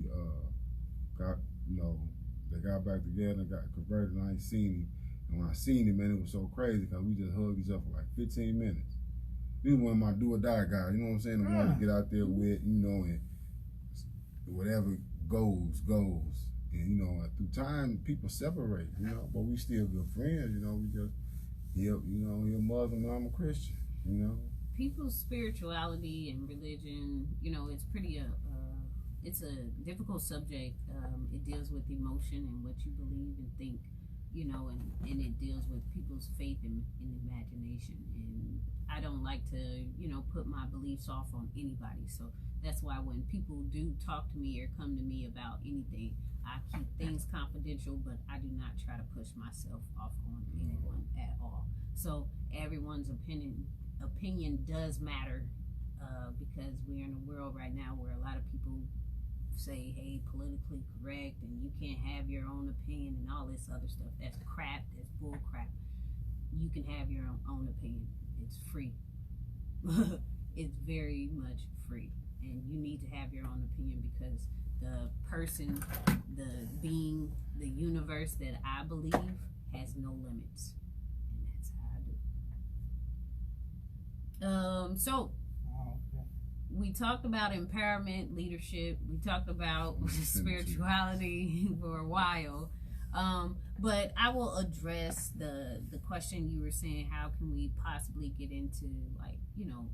got, you know, they got back together and got converted, and I ain't seen him. And when I seen him, man, it was so crazy because we just hugged each other for like 15 minutes. He was one of my do or die guys, you know what I'm saying? The one to get out there with, you know, and whatever goes. And, you know, through time, people separate, you know, but we still good friends, you know, you're Muslim and I'm a Christian, you know. People's spirituality and religion, you know, it's pretty it's a difficult subject. It deals with emotion and what you believe and think. you know, and it deals with people's faith and imagination. And I don't like to, you know, put my beliefs off on anybody. So that's why when people do talk to me or come to me about anything, I keep things confidential, but I do not try to push myself off on anyone at all. So everyone's opinion does matter, because we're in a world right now where a lot of people say, hey, politically correct, and you can't have your own opinion and all this other stuff. That's crap. That's bull crap. You can have your own opinion. It's free. It's very much free, and you need to have your own opinion, because the person, the being, the universe that I believe has no limits, and that's how I do. So we talked about empowerment, leadership. We talked about spirituality for a while. But I will address the question you were saying, how can we possibly get into, like, you know,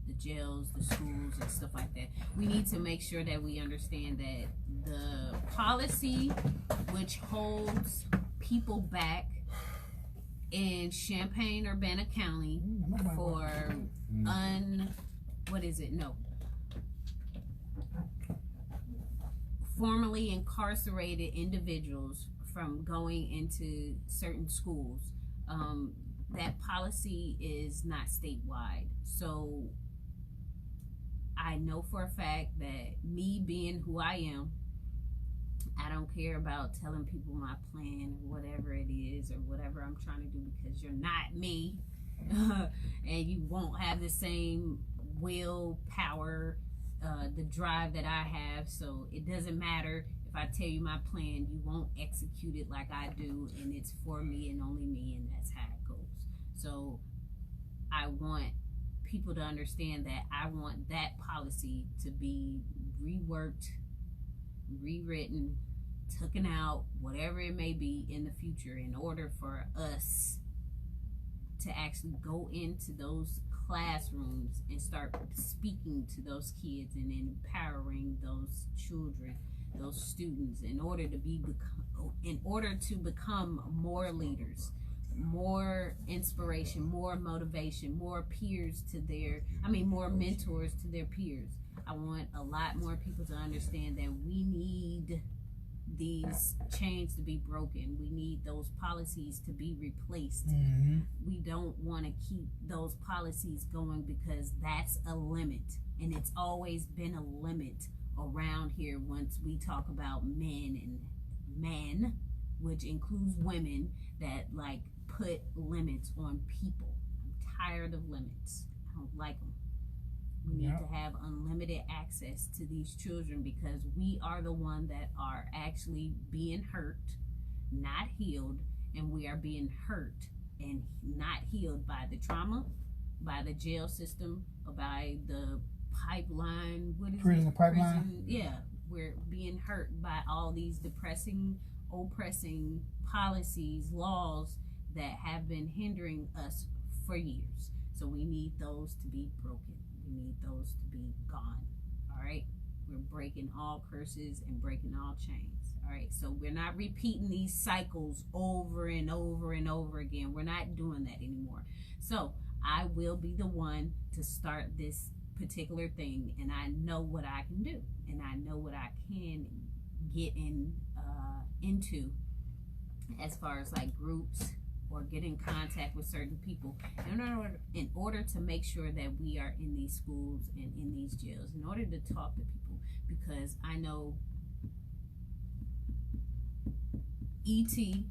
the jails, the schools, and stuff like that. We need to make sure that we understand that the policy which holds people back in Champaign-Urbana County for formerly incarcerated individuals from going into certain schools, that policy is not statewide. So I know for a fact that me being who I am, I don't care about telling people my plan or whatever it is or whatever I'm trying to do, because you're not me. And you won't have the same willpower, the drive that I have. So it doesn't matter if I tell you my plan, you won't execute it like I do, and it's for me and only me, and that's how it goes. So I want people to understand that I want that policy to be reworked, rewritten, taken out, whatever it may be in the future, in order for us to actually go into those classrooms and start speaking to those kids and empowering those children, those students, in order to become more leaders, more inspiration, more motivation, more more mentors to their peers. I want a lot more people to understand that we need these chains to be broken. We need those policies to be replaced. Mm-hmm. We don't want to keep those policies going, because that's a limit, and it's always been a limit around here. Once we talk about men, which includes women, that like put limits on people. I'm tired of limits. I don't like them. We need to have unlimited access to these children, because we are the one that are actually being hurt, not healed, and we are being hurt and not healed by the trauma, by the jail system, by the pipeline. Prison pipeline? Yeah, we're being hurt by all these depressing, oppressing policies, laws that have been hindering us for years. So we need those to be broken. We need those to be gone. All right, we're breaking all curses and breaking all chains. All right, so we're not repeating these cycles over and over and over again. We're not doing that anymore. So I will be the one to start this particular thing, and I know what I can do, and I know what I can get into as far as like groups, or get in contact with certain people in order to make sure that we are in these schools and in these jails, in order to talk to people. Because I know E.T.,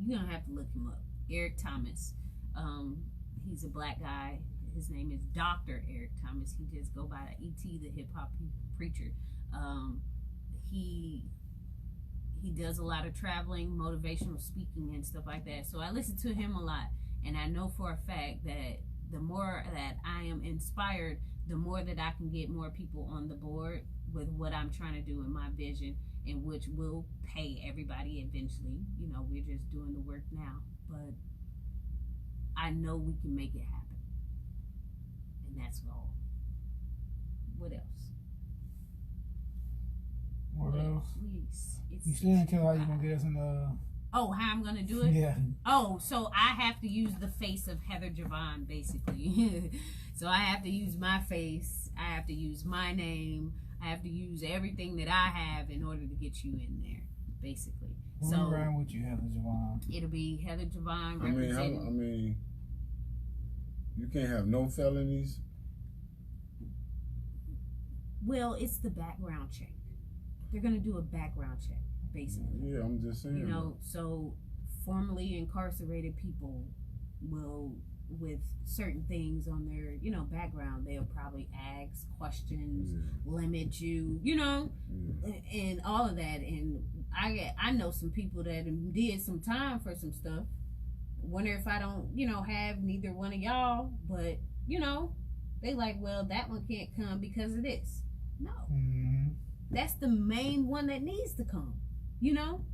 you're going to have to look him up, Eric Thomas. He's a black guy. His name is Dr. Eric Thomas. He just go by E.T., the hip-hop preacher. He does a lot of traveling, motivational speaking, and stuff like that. So I listen to him a lot, and I know for a fact that the more that I am inspired, the more that I can get more people on the board with what I'm trying to do in my vision, and which will pay everybody eventually. You know, we're just doing the work now, but I know we can make it happen, and that's all. What else? What else? You still didn't tell how you gonna get us in Oh, how I'm gonna do it? Yeah. Oh, so I have to use the face of Heather Javon, basically. So I have to use my face. I have to use my name. I have to use everything that I have in order to get you in there, basically. Who's So around with you, Heather Javon? it'll be Heather Javon I representing. mean, you can't have no felonies. Well, it's the background check. They're gonna do a background check, basically. Yeah, I'm just saying. You know, so formerly incarcerated people will, with certain things on their, you know, background, they'll probably ask questions, limit you, you know, and all of that. And I know some people that did some time for some stuff. Wonder if I don't, you know, have neither one of y'all, but you know, they like, well, that one can't come because of this. No, that's the main one that needs to come. You know,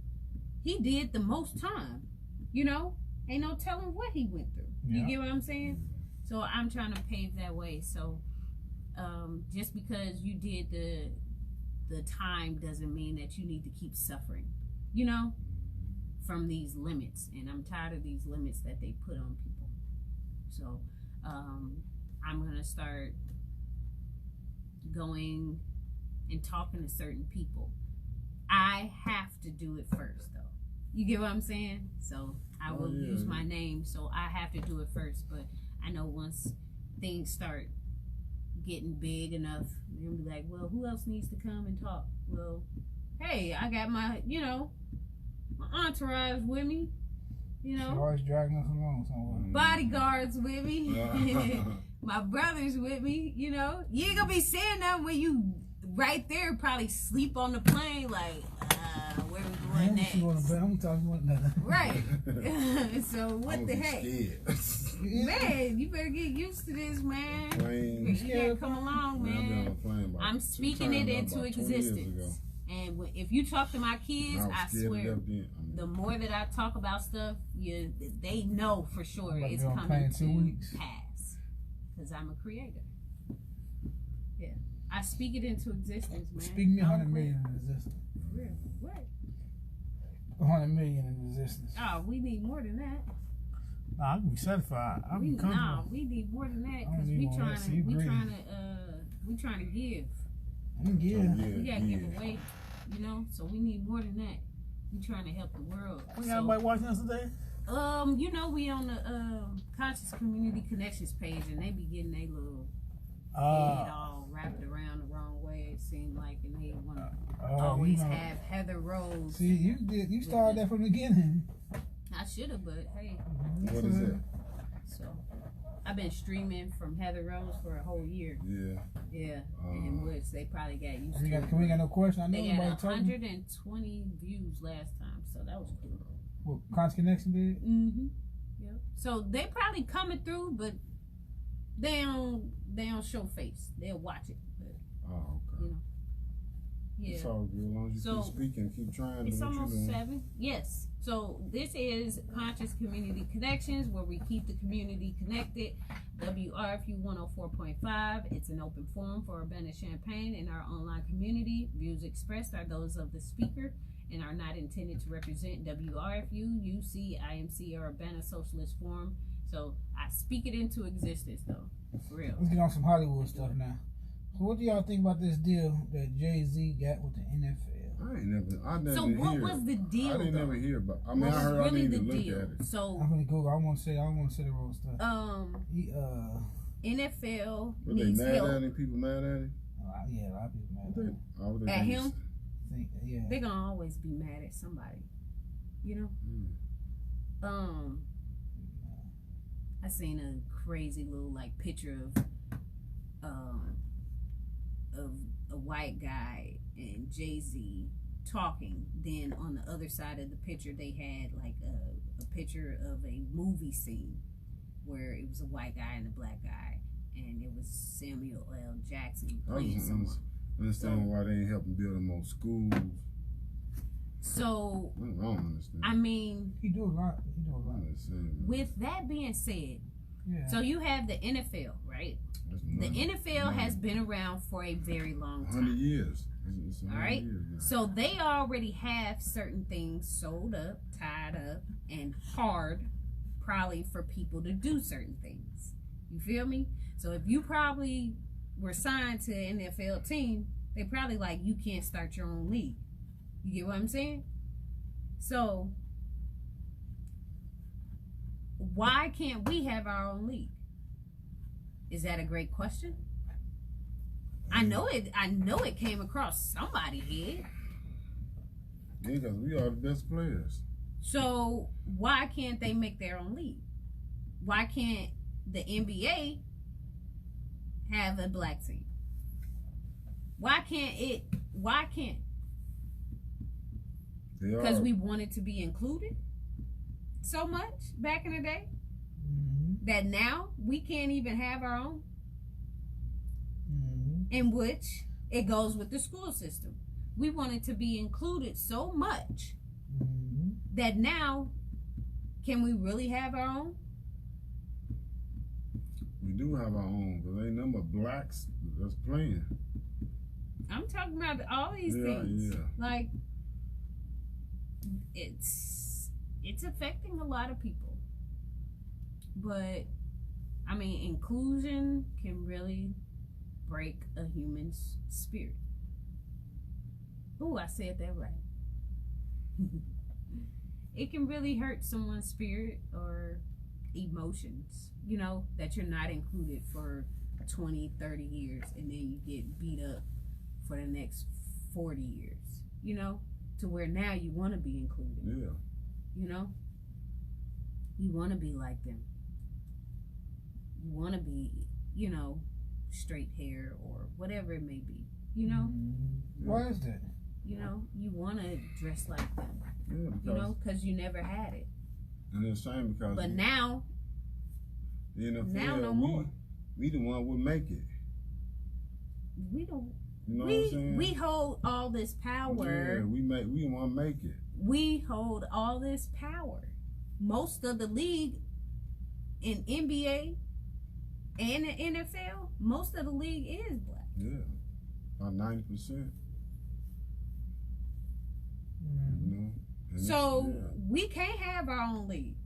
he did the most time. You know, ain't no telling what he went through. You get what I'm saying? So I'm trying to pave that way. So just because you did the time doesn't mean that you need to keep suffering, you know, from these limits. And I'm tired of these limits that they put on people. So I'm going to start going and talking to certain people. I have to do it first, though. You get what I'm saying? So I will use my name, so I have to do it first. But I know once things start getting big enough, they'll be like, well, who else needs to come and talk? Well, hey, I got my, you know, my entourage with me. You know, She's always dragging us along somewhere. Bodyguards with me. My brothers with me. You know, you ain't gonna be saying that when you right there probably sleep on the plane like, where we going next? I'm talking about nothing. Right. So what the heck? Man, you better get used to this, man. Plane. You gotta come along, man. I'm speaking it into existence. And if you talk to my kids, I swear, the more that I talk about stuff, they know for sure it's coming to pass. Because I'm a creator. Yeah. I speak it into existence, man. Speak me 100 million in existence. Real. What? 100 million in existence. Oh, we need more than that. Nah, I can be satisfied. I can be comfortable. Nah, we need more than that because we trying to give. We gotta give away, you know. So we need more than that. We trying to help the world. We got anybody watching us today? You know, we on the Conscious Community Connections page, and they be getting their little head all wrapped around the wrong way. It seemed like, and they want to always have Heather Rose. See, you started that from the beginning. I should have, but hey. What is it? So, I've been streaming from Heather Rose for a whole year. Yeah. And which they probably got used to. We got no question. I know they got 120 views last time, so that was cool. What, Conscious Connection did? Mm-hmm. Yep. So they probably coming through, but they don't show face. They'll watch it. But, okay. You know. Yeah. It's all good. As long as you keep speaking, keep trying. It's almost 7. Yes. So this is Conscious Community Connections, where we keep the community connected. WRFU 104.5. It's an open forum for Urbana-Champaign and our online community. Views expressed are those of the speaker and are not intended to represent WRFU, UC, IMC, or Urbana Socialist Forum. So I speak it into existence, though. For real. Let's get on some Hollywood stuff now. So what do y'all think about this deal that Jay-Z got with the NFL? I never so what was the deal? I didn't though? never hear about. I mean, I heard. Really, I need the to look deal. at it. So I'm gonna Google. I want to say the wrong stuff. NFL Were they needs mad help. at him? People mad at him? Yeah, a lot of people mad At him? Yeah. They're gonna always be mad at somebody, you know. I seen a crazy little like picture of a white guy and Jay-Z talking. Then on the other side of the picture, they had like a picture of a movie scene where it was a white guy and a black guy, and it was Samuel L. Jackson playing someone. Understand why they ain't helping build them more schools. So I don't understand. I mean, he do a lot. With that being said, Yeah. So you have the NFL, right? The NFL has been around for a very long time. 100 years. It's 100 All right. years now. So they already have certain things sold up, tied up, and hard, probably for people to do certain things. You feel me? So if you probably were signed to an NFL team, they probably like, you can't start your own league. You get what I'm saying? So why can't we have our own league? Is that a great question? I know it came across somebody's head. Yeah, because we are the best players. So why can't they make their own league? Why can't the NBA have a black team? Why can't? Because we wanted to be included so much back in the day that now we can't even have our own. In which it goes with the school system. We wanted to be included so much that now, can we really have our own? We do have our own, but ain't number of blacks that's playing. I'm talking about all these things. Yeah. Like, it's affecting a lot of people. But, I mean, inclusion can really break a human's spirit. Ooh, I said that right. It can really hurt someone's spirit or emotions, you know, that you're not included for 20, 30 years and then you get beat up for the next 40 years, you know, to where now you want to be included. Yeah. You know? You want to be like them. You want to be, you know, straight hair or whatever it may be, you know? Why is that? You know, you want to dress like them. Yeah, you know, because you never had it. And it's the same because. But now, the NFL, now no more. We the one would make it. We don't. You know what I'm saying? We hold all this power. Yeah, we want to make it. We hold all this power. Most of the league in NBA and the NFL, most of the league is black. Yeah, about 90%. You know? So we can't have our own league.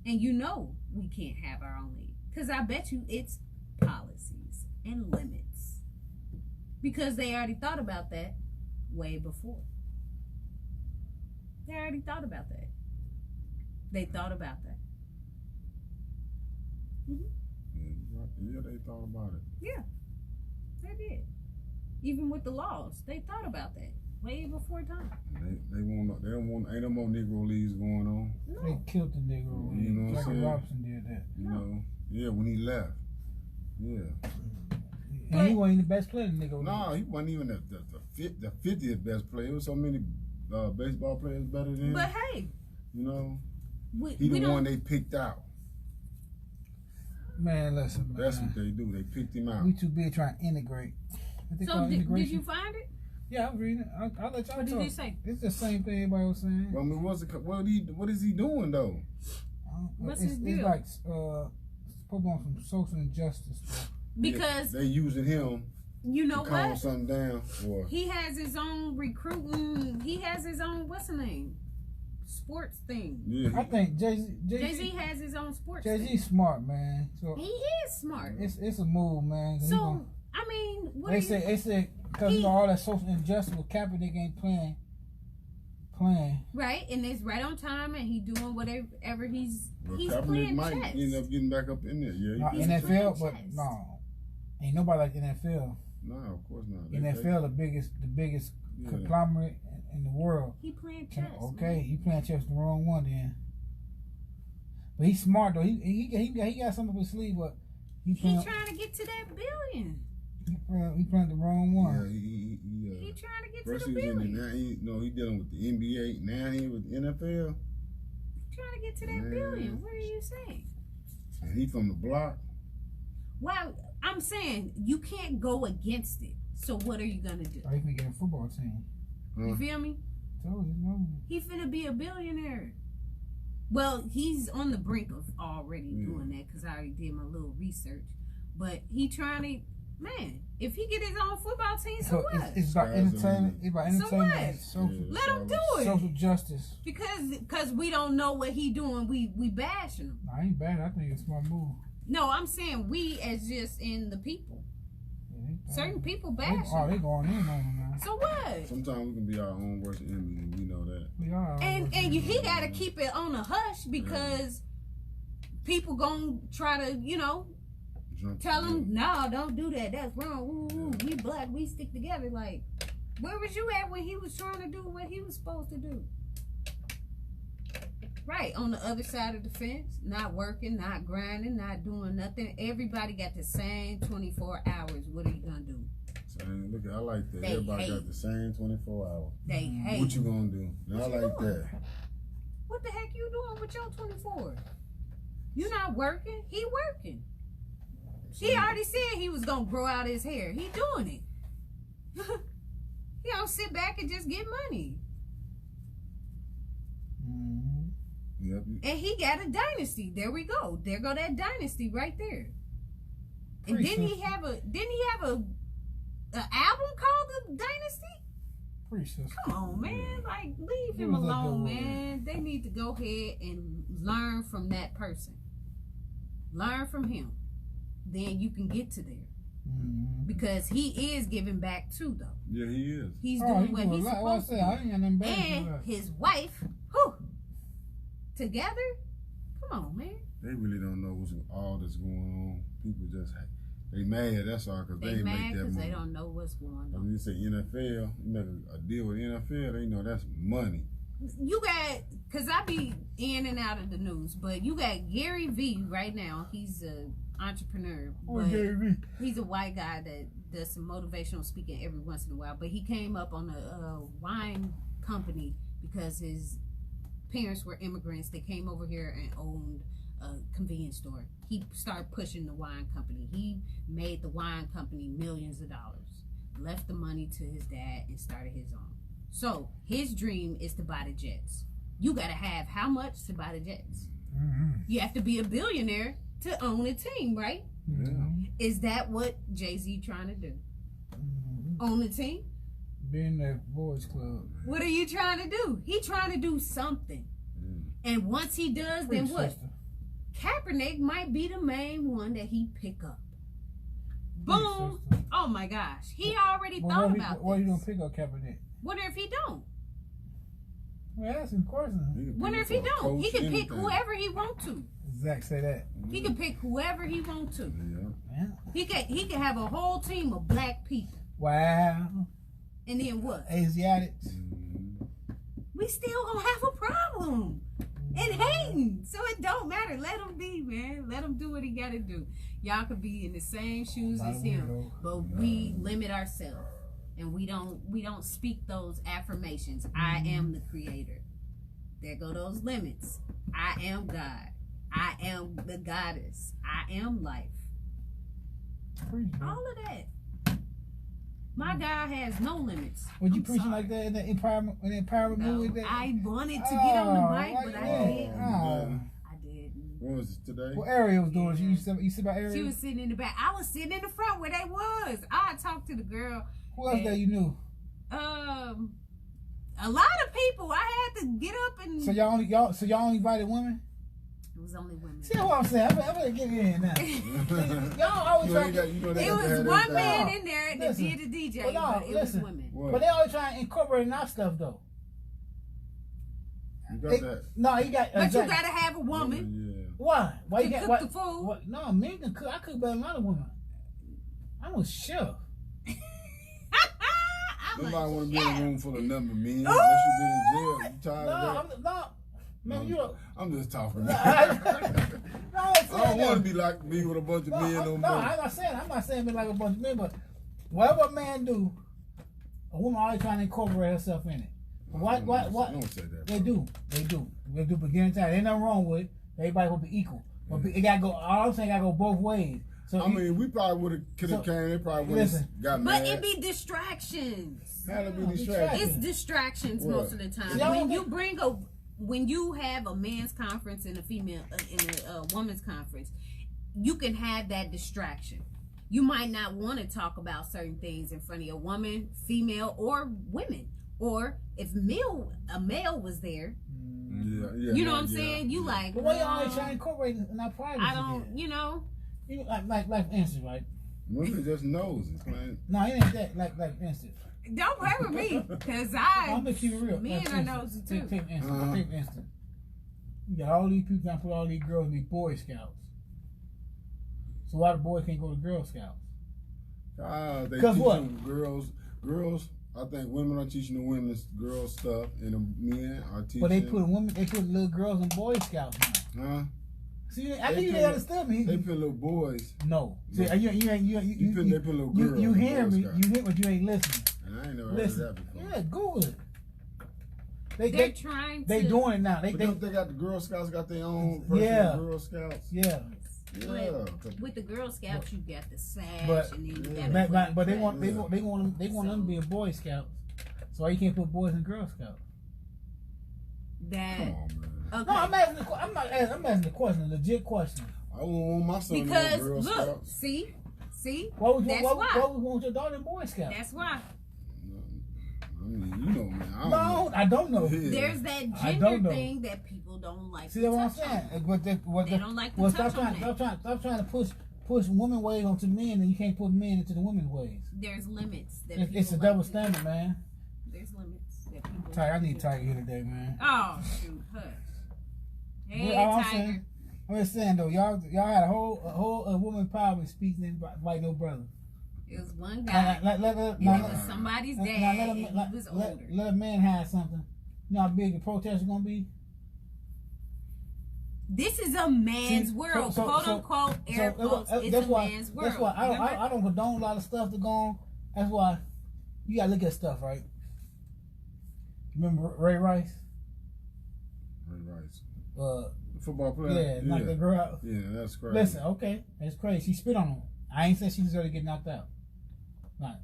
And you know we can't have our own league. Because I bet you it's policies and limits. Because they already thought about that way before. They already thought about that. They thought about that. Yeah, they thought about it. Yeah, they did. Even with the laws, they thought about that way before time. They don't want ain't no more Negro leagues going on. No. They killed the Negro league. You know what I'm saying? Robinson did that. You know, yeah, when he left. Yeah. And he wasn't the best player in the Negro league. No, he wasn't even the 50th best player. There was so many baseball players better than him. But hey, you know, he the one they picked out. Man, listen, man. That's what they do. They picked him out. We too big trying to integrate. So did you find it? Yeah, I'm reading it. I'll let y'all What talk. did they say? It's the same thing everybody was saying. Well, I mean, what is he doing though? What's his deal? It's like supposed on some social injustice stuff. Because they using him. You know to calm what? something down. Or he has his own recruiting. He has his own what's the name? Sports thing. Yeah, I think Jay-Z has his own sports thing. Jay-Z's smart, man. So he is smart. It's a move, man. So I mean, what they say because you know all that social injustice with Kaepernick ain't playing. Right, and it's right on time, and he doing whatever he's Kaepernick playing might chess. end up getting back up in there. Yeah, not NFL, but no, ain't nobody like NFL. No, of course not. NFL the biggest conglomerate in the world. He playing chess. Okay, man. he playing chess the wrong one then. But he's smart though. He got something up his sleeve, but he trying to get to that billion. He playing the wrong one. Yeah, he trying to get first to the billion. Now he dealing with the NBA. Now he with the NFL. He trying to get to that billion. What are you saying? And he from the block. Well, I'm saying you can't go against it. So what are you gonna do? He can get a football team. You feel me? Told you, no. He finna be a billionaire. Well, he's on the brink of already doing that because I already did my little research. But he trying to, man, if he get his own football team, so what? It's about entertainment. It's about entertainment. So what? Let him do it. Social justice. Because we don't know what he doing, we bashing him. I ain't bad. I think it's a smart move. No, I'm saying we as just in the people. Certain people bash him. They going in on him now. So what? Sometimes we can be our own worst enemy, and we know that. We are. And he got to keep it on a hush because people gonna try to, tell him, no, don't do that. That's wrong. Ooh, we black. We stick together. Like, where was you at when he was trying to do what he was supposed to do? Right, on the other side of the fence, not working, not grinding, not doing nothing. Everybody got the same 24 hours. What are you gonna do? Look, I like that. Everybody got the same 24 hours. They hate. What you gonna do? I like that. What the heck you doing with your 24? You not working? He working. He already said he was gonna grow out his hair. He doing it. He don't sit back and just get money. Yep. And he got a dynasty. There we go. There go that dynasty right there. And didn't he have a album called The Dynasty? Come on, man. Like, leave him alone, man. They need to go ahead and learn from that person. Learn from him. Then you can get to there. Because he is giving back too, though. Yeah, he is. He's doing what he's supposed to do. And his wife, together? Come on, man. They really don't know what's all that's going on. People just, they mad, that's all, because they make that money. They don't know what's going on. When you say NFL, you make a deal with NFL, they know that's money. You got, because I be in and out of the news, but you got Gary V right now. He's an entrepreneur. Gary V. He's a white guy that does some motivational speaking every once in a while. But he came up on a wine company because his parents were immigrants. They came over here and owned a convenience store. He started pushing the wine company. He made the wine company millions of dollars, left the money to his dad and started his own. So his dream is to buy the jets. You got to have how much to buy the jets? You have to be a billionaire to own a team, right? Is that what Jay-Z trying to do? Own a team? Being that boys club. What are you trying to do? He trying to do something. And once he does, then what? Kaepernick might be the main one that he pick up. Boom. Oh my gosh. He already thought about this. Why you don't pick up Kaepernick? What if he don't? Well, that's of course. What if he don't? He can pick whoever he want to. Zach say that. He can pick whoever he want to. Yeah. He can have a whole team of black people. Wow. And then what? Asiatics. We still gonna have a problem. And hating. So it don't matter. Let him be, man. Let him do what he gotta do. Y'all could be in the same shoes as him, but we limit ourselves. And we don't speak those affirmations. I am the creator. There go those limits. I am God. I am the goddess. I am life. All of that. My God has no limits. Would you preaching like that in the empowerment movie? That I wanted to get on the mic, but I didn't. I didn't. What was it today? What Ariel was doing? You see about Ariel? She was sitting in the back. I was sitting in the front where they was. I talked to the girl. Who else that you knew? A lot of people. I had to get up and. So y'all only invited women? It was only women. See what I'm saying? I better get in now. Y'all always it was one man in there that did the DJ, but it was women. What? But they always try to incorporate in our stuff though. You got that? No, you got. But you gotta have a woman. Yeah. Why? Why you cook the food? What? No, men can cook. I cook better than a lot of women. I'm a chef. Nobody want to be in a room full of number men unless you been in jail. You tired of that? No. Man, I'm just talking. I don't want to be like me with a bunch of men no more. No, I'm not saying be like a bunch of men, but whatever a man do, a woman always trying to incorporate herself in it. What? Don't say that. They do. Beginning time. Ain't nothing wrong with it. Everybody will be equal. But it gotta go. All I'm saying, gotta go both ways. So I mean, we probably could have came. They probably would have got mad. But it be distractions. How to be distractions? It's distractions most of the time. when you have a man's conference and a female woman's conference, you can have that distraction. You might not want to talk about certain things in front of your woman, female, or women. Or if a male was there, you know what I'm saying? You like, but why y'all always trying to incorporate in our privacy? I don't, you know. Like for instance, right? Women just nosy, man. No, it ain't that. Like for instance. Don't play with me, cause I'm gonna keep it real. Men are nosy too. Take instance. You got all these people trying to put all these girls in these Boy Scouts. So why the boys can't go to Girl Scouts? They teach what? Them girls. I think women are teaching the women's girl stuff, and the men are teaching. But they put little girls in Boy Scouts now. Huh? See, I think you understood me. They put little boys. No. See, they put little girls. You hear me? You hear, but you ain't listening. And I ain't never heard that before. Yeah, Google it. They're trying to. They doing it now. They got the Girl Scouts got their own personal Girl Scouts. Yeah. Yeah. With the Girl Scouts, you got the sash, and then you got but they want them to be a Boy Scouts. So why you can't put boys in Girl Scouts? That. Come on, man. Okay. No, I'm asking the question, a legit question. I wouldn't want my son because in Girl look, Scouts. see, why would that's why why. would you want your daughter in Boy Scouts? That's why. I mean, you know, man. I don't know. Yeah. There's that gender thing that people don't like. See, that's what I'm saying. They don't like to touch on that. Stop trying to push women ways onto men, and you can't put men into the women's ways. There's limits. It's a double standard, man. There's limits that people. Tiger, I need Tiger here today, man. Oh shoot, hush. Hey, Tiger. I'm just saying though, y'all had a whole woman power speech and like no brother. It was one guy. It was somebody's dad. And he was older. Let a man have something. You know how big the protest is gonna be? This is a man's world, quote unquote, air quotes. It's a man's world. That's why I don't condone a lot of stuff to go on. That's why you gotta look at stuff, right? Remember Ray Rice? Ray Rice. Football player? Yeah, knocked the girl out. Yeah, that's crazy. Listen, okay, that's crazy. She spit on him. I ain't said she deserved to get knocked out. Like,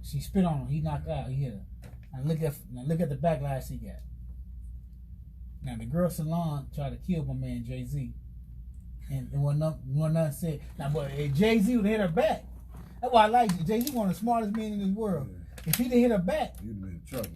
she spit on him. He knocked out. He hit her. Now look at the backlash he got. Now the girl Salon tried to kill my man Jay-Z, and one nothing said. Now, but if Jay-Z would have hit her back, that's why I like you. Jay-Z one of the smartest men in this world. Yeah. If he didn't hit her back, you'd have been in trouble.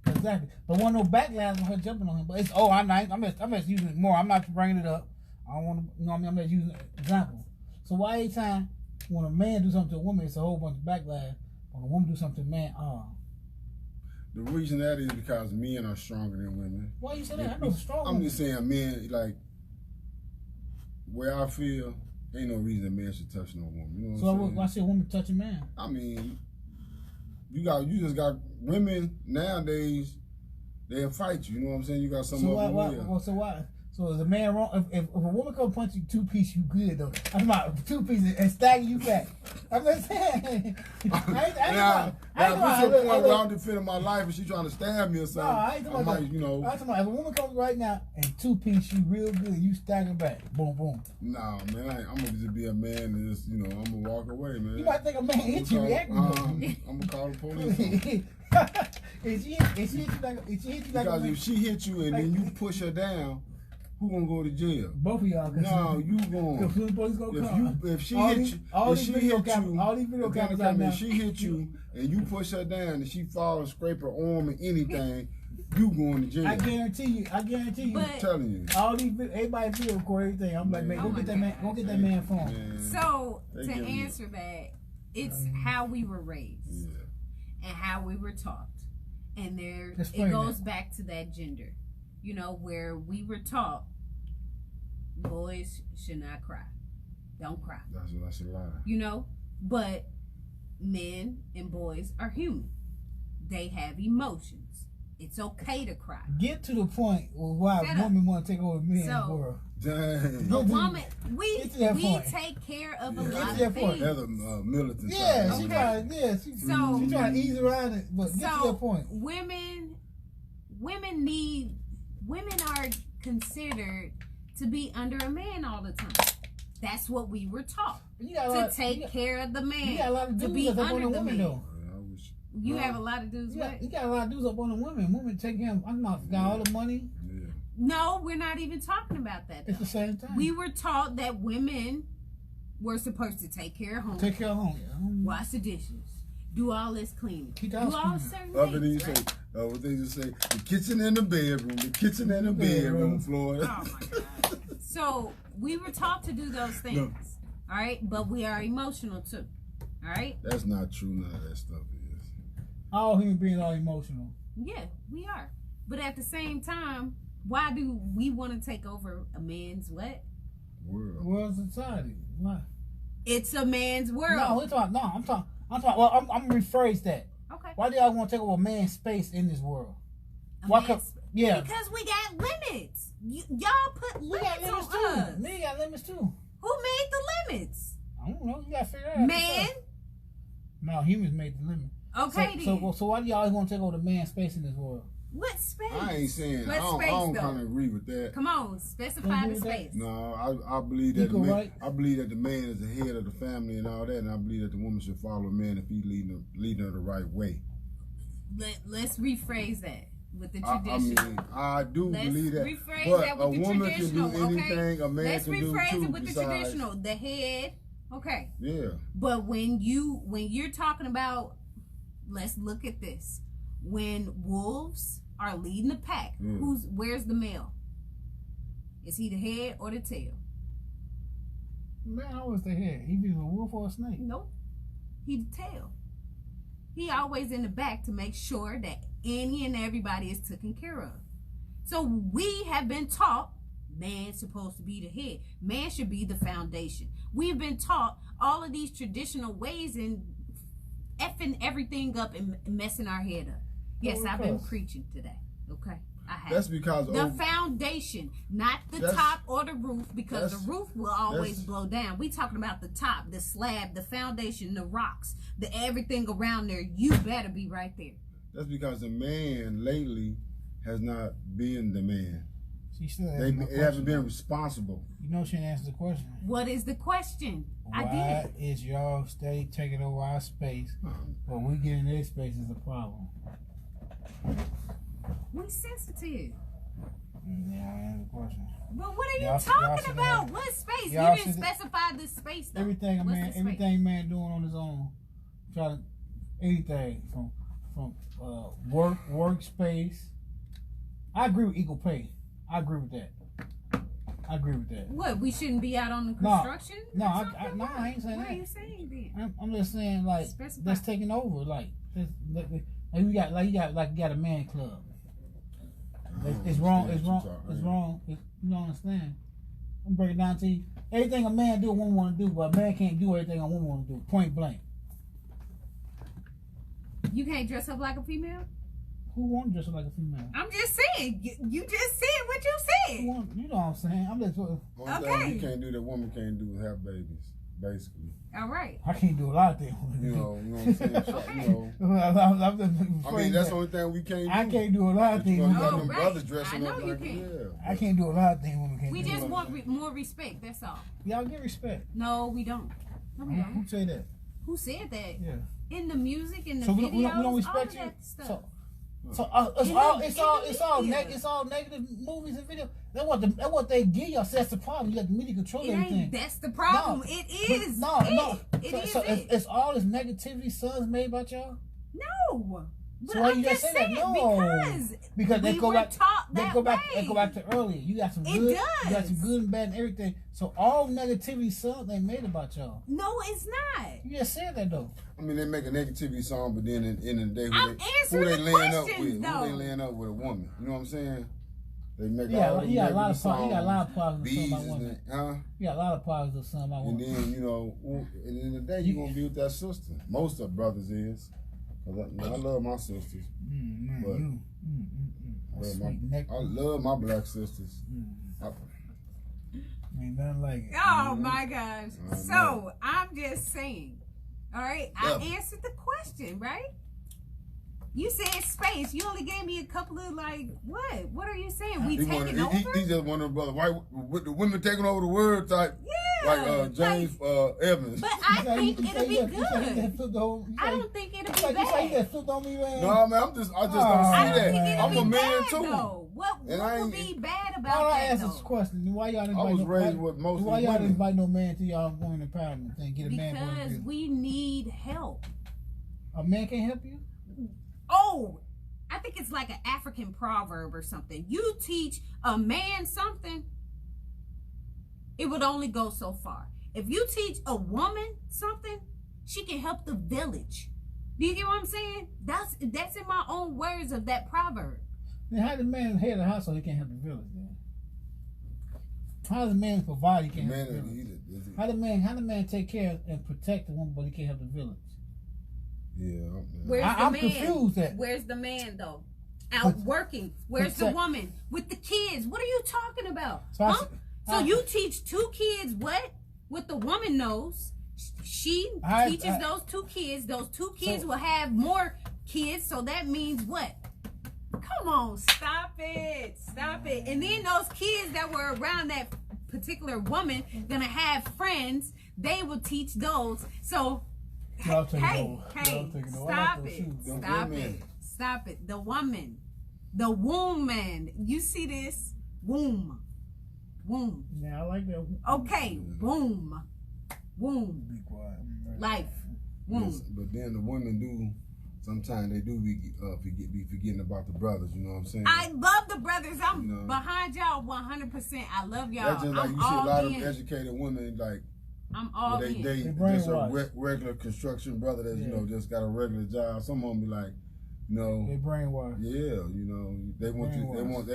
Exactly. But wasn't no backlash on her jumping on him. But it's I'm just using it more. I'm not bringing it up. I don't want to. You know what I mean? I'm just using an example. So why every time when a man do something to a woman, it's a whole bunch of backlash. When a woman do something to a man, The reason that is because men are stronger than women. Why you say that? I know stronger. I'm just saying, men, like, where I feel, ain't no reason a man should touch no woman. You know what I'm saying? Why should a woman touch a man? I mean, you just got women nowadays, they'll fight you. You know what I'm saying? You got some So why? So is a man wrong? If a woman come punch you 2-piece, you good though. I'm about 2 pieces and stagger you back. I'm just saying. Now, if it's a point where I'm defending my life and she trying to stab me or something, I ain't talking about you know. I'm talking about if a woman comes right now and 2-piece you real good, you stagger back, boom, boom. Nah, man, I'm gonna just be a man and just, I'm gonna walk away, man. You might think a man hit you reacting. I'm gonna call the police. If she hit you like because if she hit you and then you push her down, who gonna go to jail? Both of y'all. No, you going. If she hit you, all these video cameras out now. If she hit you and you push her down and she fall and scrape her arm or anything, you going to jail. I guarantee you. I'm telling you. All these everybody video record everything. I'm like, man, go get that man phone. Man. So to answer that, it's how we were raised and how we were taught, and it goes back to that gender. Where we were taught boys should not cry. Don't cry. That's a lie. But men and boys are human. They have emotions. It's okay to cry. Get to the point why women want to take over men in the world. Dang. A woman, we take care of a lot of things. That's a militant. Yeah, she's trying to ease around it, but get to that point. Women are considered to be under a man all the time. That's what we were taught. To take care of the man. You got a lot of dudes up on the women though. You have a lot of dudes. You got a lot of dudes up on the women. Women take him. I'm not got all the money. No, we're not even talking about that. It's the same thing. We were taught that women were supposed to take care of home. Take care of home. Yeah. Wash the dishes. Do all this cleaning. Keep Do the house all clean. certain Other things, than right? what they just say, the kitchen and the bedroom, the kitchen and the bedroom, Floyd. Oh my God. So we were taught to do those things. No. All right, but we are emotional too. All right. That's not true. None of that stuff is. All human beings are emotional. Yeah, we are. But at the same time, why do we want to take over a man's what? World. Society. Why? It's a man's world. No, I'm talking. Well, I'm gonna rephrase that. Okay. Why do y'all want to take over a man's space in this world? Yeah. Because we got limits. Y'all put We got limits limits on too. us. Men got limits too. Who made the limits? I don't know. You gotta figure that out. Man. No, humans made the limit. Okay, then. So why do y'all always want to take over the man's space in this world? What space? I ain't saying. What I don't space, kind of agree with that. Come on, specify the space. No, I believe that Equal right? I believe that the man is the head of the family and all that, and I believe that the woman should follow a man if he's leading her the right way. Let's rephrase that with the I traditional. mean, I do Let's believe that. rephrase But that with a the woman can do traditional, anything okay? a man Let's can do rephrase too. it with the Besides, traditional. The head, okay. yeah. But when you're talking about, let's look at this. When wolves are leading the pack, where's the male? Is he the head or the tail? Man, always the head. He be a wolf or a snake. Nope. He the tail. He always in the back to make sure that any and everybody is taken care of. So we have been taught man's supposed to be the head. Man should be the foundation. We've been taught all of these traditional ways and effing everything up and messing our head up. Yes, I've been preaching today. Okay, I have. That's because the foundation, not the top or the roof, because the roof will always blow down. We talking about the top, the slab, the foundation, the rocks, the everything around there. You better be right there. That's because the man lately has not been the man. She still they haven't been responsible. You know she didn't answer the question. What is the question? Why is y'all steady taking over our space, but we get in their space is a problem? We sensitive. Yeah, I answer the question. But what are you talking about? What space? You didn't specify the space though. Everything man doing on his own. Try to anything from workspace. I agree with equal pay. I agree with that. What? We shouldn't be out on the construction? No, I ain't saying that. What are you saying then? I'm just saying that's taking over. You got a man club. It's wrong. You don't understand. I'm breaking down to you. Everything a man do, a woman want to do, but a man can't do everything a woman want to do. Point blank. You can't dress up like a female? Who won't dress up like a female? I'm just saying. You just said what you said. You know what I'm saying? I'm just. Thing you can't do that woman can't do is have babies, basically. All right. I can't do a lot of things. You know what I'm saying? I mean, that's the only thing we can't do. I can't do a lot of things. Brothers dressing up like I can't do a lot of things women can't do. We just want more respect, that's all. Y'all get respect. No, we don't. No, we don't. Who said that? Who said that? Yeah. In the music, in the videos, we don't respect all you. that stuff. It's all negative movies and videos. That's what they give y'all. That's the problem. You got the media control everything. That's the problem. It is. It's all this negativity songs made about y'all. No. But so why I'm you just say saying, that? Because they go back. They go back to earlier. You got some good. You got some good and bad and everything. So all negativity songs they made about y'all. No, it's not. You just said that though. I mean, they make a negativity song, but then in the day, who they laying up with? Who they laying up with a woman? You know what I'm saying? They make you got a lot of positive songs about women. You got a lot of positive songs about women. And then in the day, you gonna be with that sister. Most of brothers is. I love my sisters. I love my black sisters. Ain't nothing like it. Oh my gosh. So I'm just saying. All right. I answered the question, right? You said space. You only gave me a couple of what? What are you saying? We taking over? He just one of the brothers. Why with the women taking over the world type? like James Evans. But I think it'll be good. I don't think it'll be bad. You flipped on me, man. No, man, I just don't see that. I'm a man too. Though. What would be bad about all I that? ask is a question. Why y'all I was raised with most. Why y'all didn't invite no man to y'all women empowerment thing? Get a man. Because we need help. A man can't help you. Oh, I think it's like an African proverb or something. You teach a man something, it would only go so far. If you teach a woman something, she can help the village. Do you get what I'm saying? That's in my own words of that proverb. Then how the man head of the household he can't help the village then? How does the man provide he can't help the village? How the man take care and protect the woman but he can't help the village? Yeah, I'm confused. Where's the man though? Out working. Where's the woman with the kids? What are you talking about? So you teach two kids what the woman knows. She teaches those two kids. Those two kids will have more kids. So that means what? Come on, stop it. And then those kids that were around that particular woman gonna have friends. They will teach those. So stop it. The woman. You see this? Womb. Yeah, I like that. Okay, womb. Be quiet. Life. Womb. Yes, but then the women do. Sometimes they do be forgetting about the brothers. You know what I'm saying? I love the brothers. I'm behind y'all 100%. I love y'all. That's just like you see a lot of educated women like. I'm all in. They just a regular construction brother that's just got a regular job. Some of them be like, they brainwashed. Yeah, they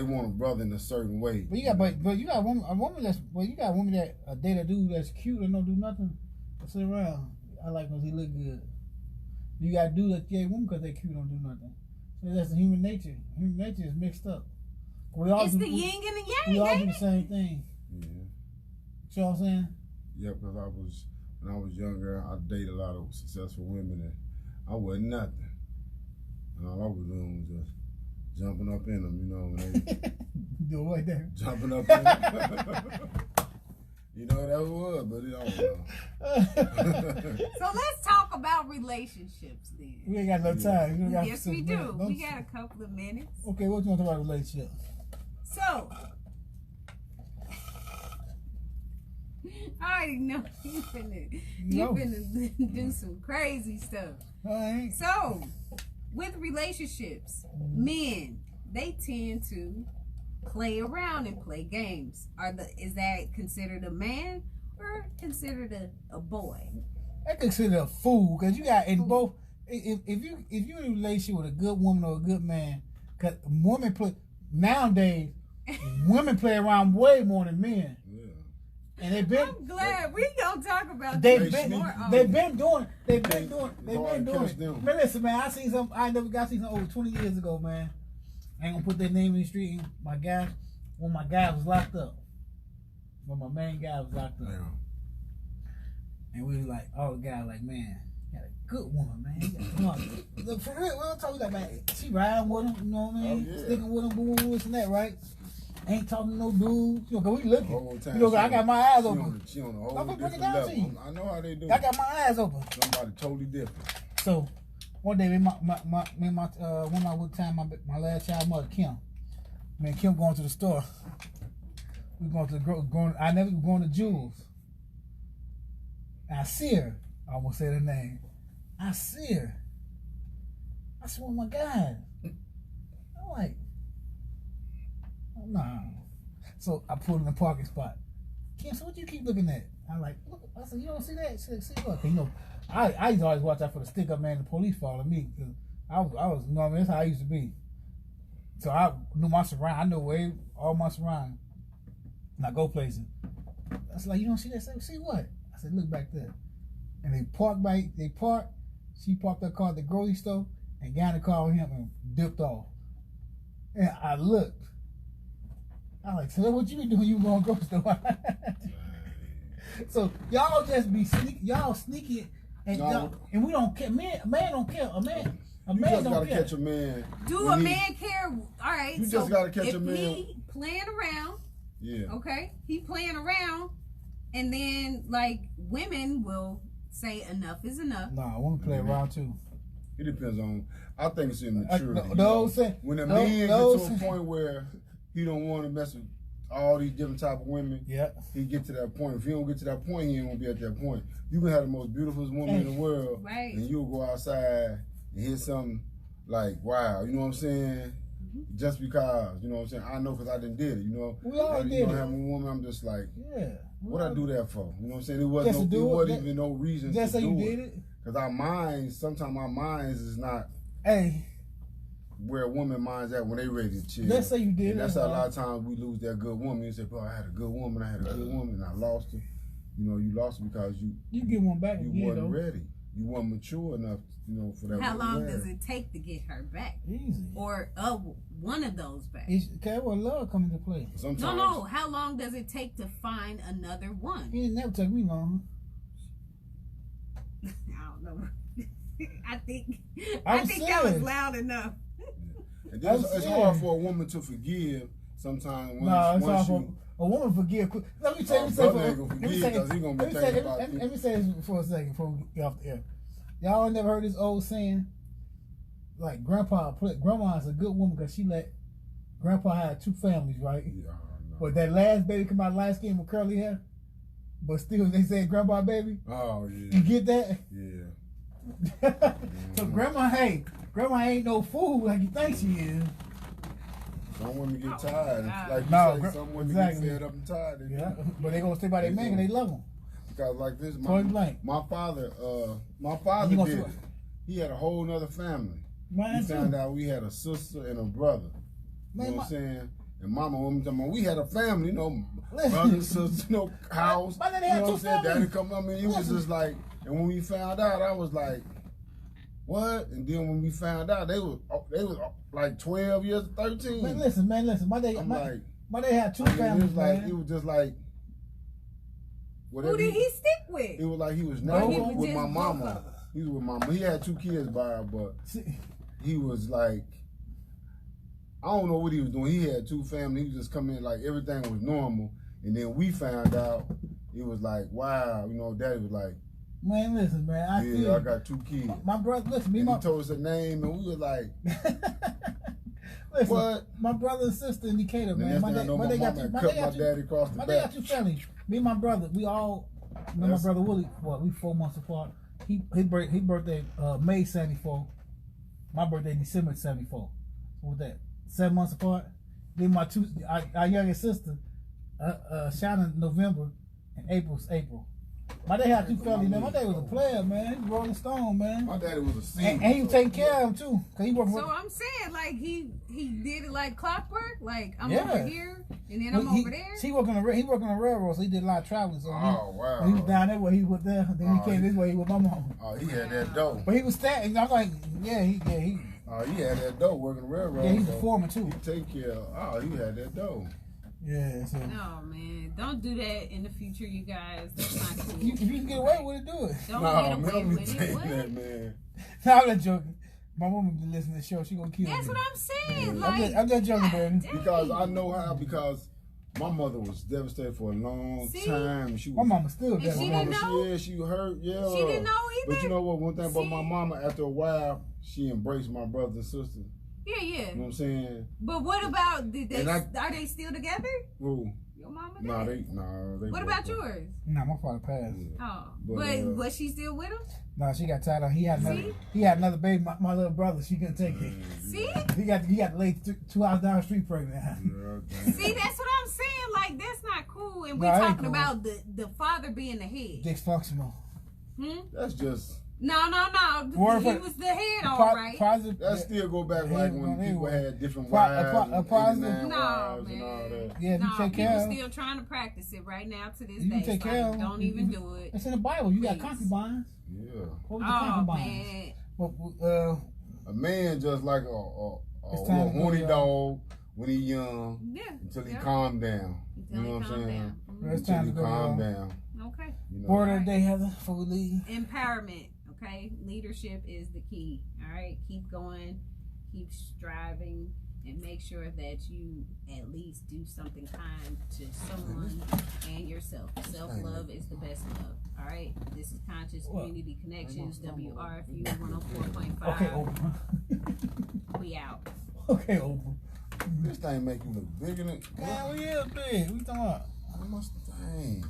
want a brother in a certain way. But you got a woman that date a dude that's cute and don't do nothing. But sit around. I like when he look good. You got to do that woman because they cute don't do nothing. So that's the human nature. Human nature is mixed up. It's the yin and the yang. We all do the same thing. Yeah. You know what I'm saying? Yeah, because when I was younger, I dated a lot of successful women and I wasn't nothing. And all I was doing was just jumping up in them, when they do it like that. Jumping up in them. That was, but I don't know. So let's talk about relationships then. We ain't got no time. Yes, we do. We got a couple of minutes. Okay, what you want to talk about relationships? So, I already know you finna do some crazy stuff. All right. So, with relationships, men, they tend to play around and play games. Is that considered a man or considered a boy? I consider a fool because you got in both. If you in a relationship with a good woman or a good man, because women play nowadays, women play around way more than men. And I'm glad we gonna talk about they've been doing it. Man, listen, man, I seen something over 20 years ago, man. I ain't gonna put their name in the street. When my guy was locked up. When my main guy was locked up. Yeah. And we was like, all the guys like, man, you got a good woman, man. Look, for real, we'll talk about, man, she riding with him, you know what I mean? Oh, yeah. Sticking with him, this and that, right? Ain't talking to no dudes. Cause we looking. I got my eyes open. She on a whole I'm gonna break it different down level. to you. I know how they do. I got my eyes open. Somebody totally different. So one day, my last child mother, Kim. Man, Kim going to the store. We going to going to Jules. I see her. I almost said her name. I see her. I said, "Oh my God!" I'm like, "Oh no!" So I pulled in the parking spot. Kim, so what you keep looking at? I'm like, "Look." I said, "You don't see that?" She said, "See what?" I used to always watch out for the stick up man. The police following me because I was, that's how I used to be. So I knew my surroundings. I know all my surroundings. And I go places. I was like, "You don't see that?" I said, "See what?" I said, "Look back there." And they parked. She parked her car at the grocery store and got in the car with him and dipped off. And I looked. I like, so what you be doing? You going to grocery store? So y'all just be sneaky, and we don't care. Man don't care. A man just don't gotta care. catch a man. Do a man care? All right. You just gotta catch a man. He playing around. Yeah. Okay. He playing around, And then, like, women will say enough is enough. Nah, I want to play around too. It depends on. I think it's immaturity. When a man gets to a point where he don't want to mess with all these different type of women, he get to that point. If he don't get to that point, he ain't gonna be at that point. You can have the most beautiful woman in the world, right? And you'll go outside and hear something like, "Wow," you know what I'm saying? Just because, you know what I'm saying? I know because I didn't did it, you know. We all did you know, it. having a woman, I'm just like, what I all do that for? You know what I'm saying? It wasn't even no reason to say do you it. did it. Because our minds, sometimes our minds is not where a woman mind's at when they ready to chill. Let's say you did and it. that's how a lot of times we lose that good woman. You say, bro, I had a good woman, and I lost her. You know, you lost her because you get one back you again, wasn't though. ready. You weren't mature enough, you know, for that. How long does it take to get her back? Easy. Or one of those back? Okay, well, love come into play. Sometimes. No. How long does it take to find another one? It never took me long. I don't know. I think I'm that was serious. loud enough. And then it's hard for a woman to forgive sometimes. Once a woman forgive quick. Let me tell you something. Let me say this for a second before we get off the air. Y'all never heard this old saying? Like grandma's a good woman because she let grandpa have 2 families, right? Yeah, but that last baby come out light skin with curly hair, but still they say grandpa baby. Oh yeah. You get that? Yeah. So grandma ain't no fool like you think she is. Some women get tired. Like you say, some women get fed up and tired. Yeah, but they gonna stay by their man and they love them. Because like this, my father did it. He had a whole nother family. He found out we had a sister and a brother. You know what I'm saying? And mama, we had a family, you know, brother, sister, you know, house. My daddy you had know 2 what I'm saying? families. Daddy come, he was just like, and when we found out, I was like, what? And then when we found out, they was like 12 years, 13. Man, listen. My dad had 2 families. It was just like. Who did he stick with? It was like he was never with my mama. He was with my mama. He had 2 kids by her, but he was like, I don't know what he was doing. He had 2 families. He was just coming in like everything was normal. And then we found out, it was like, wow, you know, daddy was like, man, listen, man. I got 2 kids. My brother, listen, he told us the name, and we were like, listen, what? My brother and sister in Decatur, man. My daddy across the back. They got 2 families. Me and my brother, we all, my brother Willie, we 4 months apart. His birthday May 74. My birthday December 74. What was that? 7 months apart. Then our youngest sister, Shannon November, and April's April. My dad had 2 families, man. My dad was a player, man. He was Rolling Stone, man. My daddy was a singer. And he was taking care of him too. Cause he so I'm saying, like, he did it like clockwork. Like, I'm over here, and then I'm over there. He worked on the railroad, so he did a lot of traveling. So wow. When he was down there where he was there, then he came this way with my mom. Oh, he had that dough. But he was standing. I'm like, he had that dough working the railroad. Yeah, he's a foreman too. He take care of. he had that dough. Yeah. So. No, man, don't do that in the future, you guys. That's not cool. If you can get away with it, do it. Don't get away with it. What? That, man. No, I'm not joking. My woman been listening to the show. She gonna kill me. That's what I'm saying. Yeah. Like, I'm just joking, baby. Because I know how. Because my mother was devastated for a long time. My mama still devastated. She didn't know. Yeah, she hurt. Yeah. She didn't know either. But you know what? One thing about my mama, after a while, she embraced my brothers and sisters. Yeah. You know what I'm saying? But what about are they still together? Who? Your mama? Nah, they. What about yours? Nah, my father passed. Yeah. Oh, but was she still with him? Nah, she got tired of. He had another baby. My little brother. She couldn't take it. See? He got to lay 2 hours down the street pregnant. Yeah, see, that's what I'm saying. Like, that's not cool. And we're talking cool. about the father being the head. Dysfunctional. That's just. No. He was the head, all right. Positive. That still go back like when people had different wives. wives man. And all that. Yeah, you take care of. People still trying to practice it right now to this you day. Take care of don't even do it. It's in the Bible. You got concubines. Yeah. What was the concubines? Man. A man just like a horny dog when he young. Yeah. Until he calm down. You know what I'm saying? It's time to calm down. Okay. You know? Word of the day, Heather, before we leave. Empowerment. Okay, leadership is the key. All right, keep going, keep striving, and make sure that you at least do something kind to someone and yourself. Self-love is the best love. All right. This is Conscious Community Connections, WRFU 104.5. Okay, Oprah. We out. Okay, Oprah. This thing make you look bigger than. Man, we is big. We talking about? I must. Dang.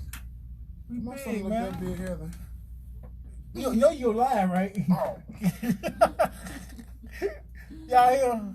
We My big, son look man. that big, Heather. You're lying, right? Oh. Y'all hear?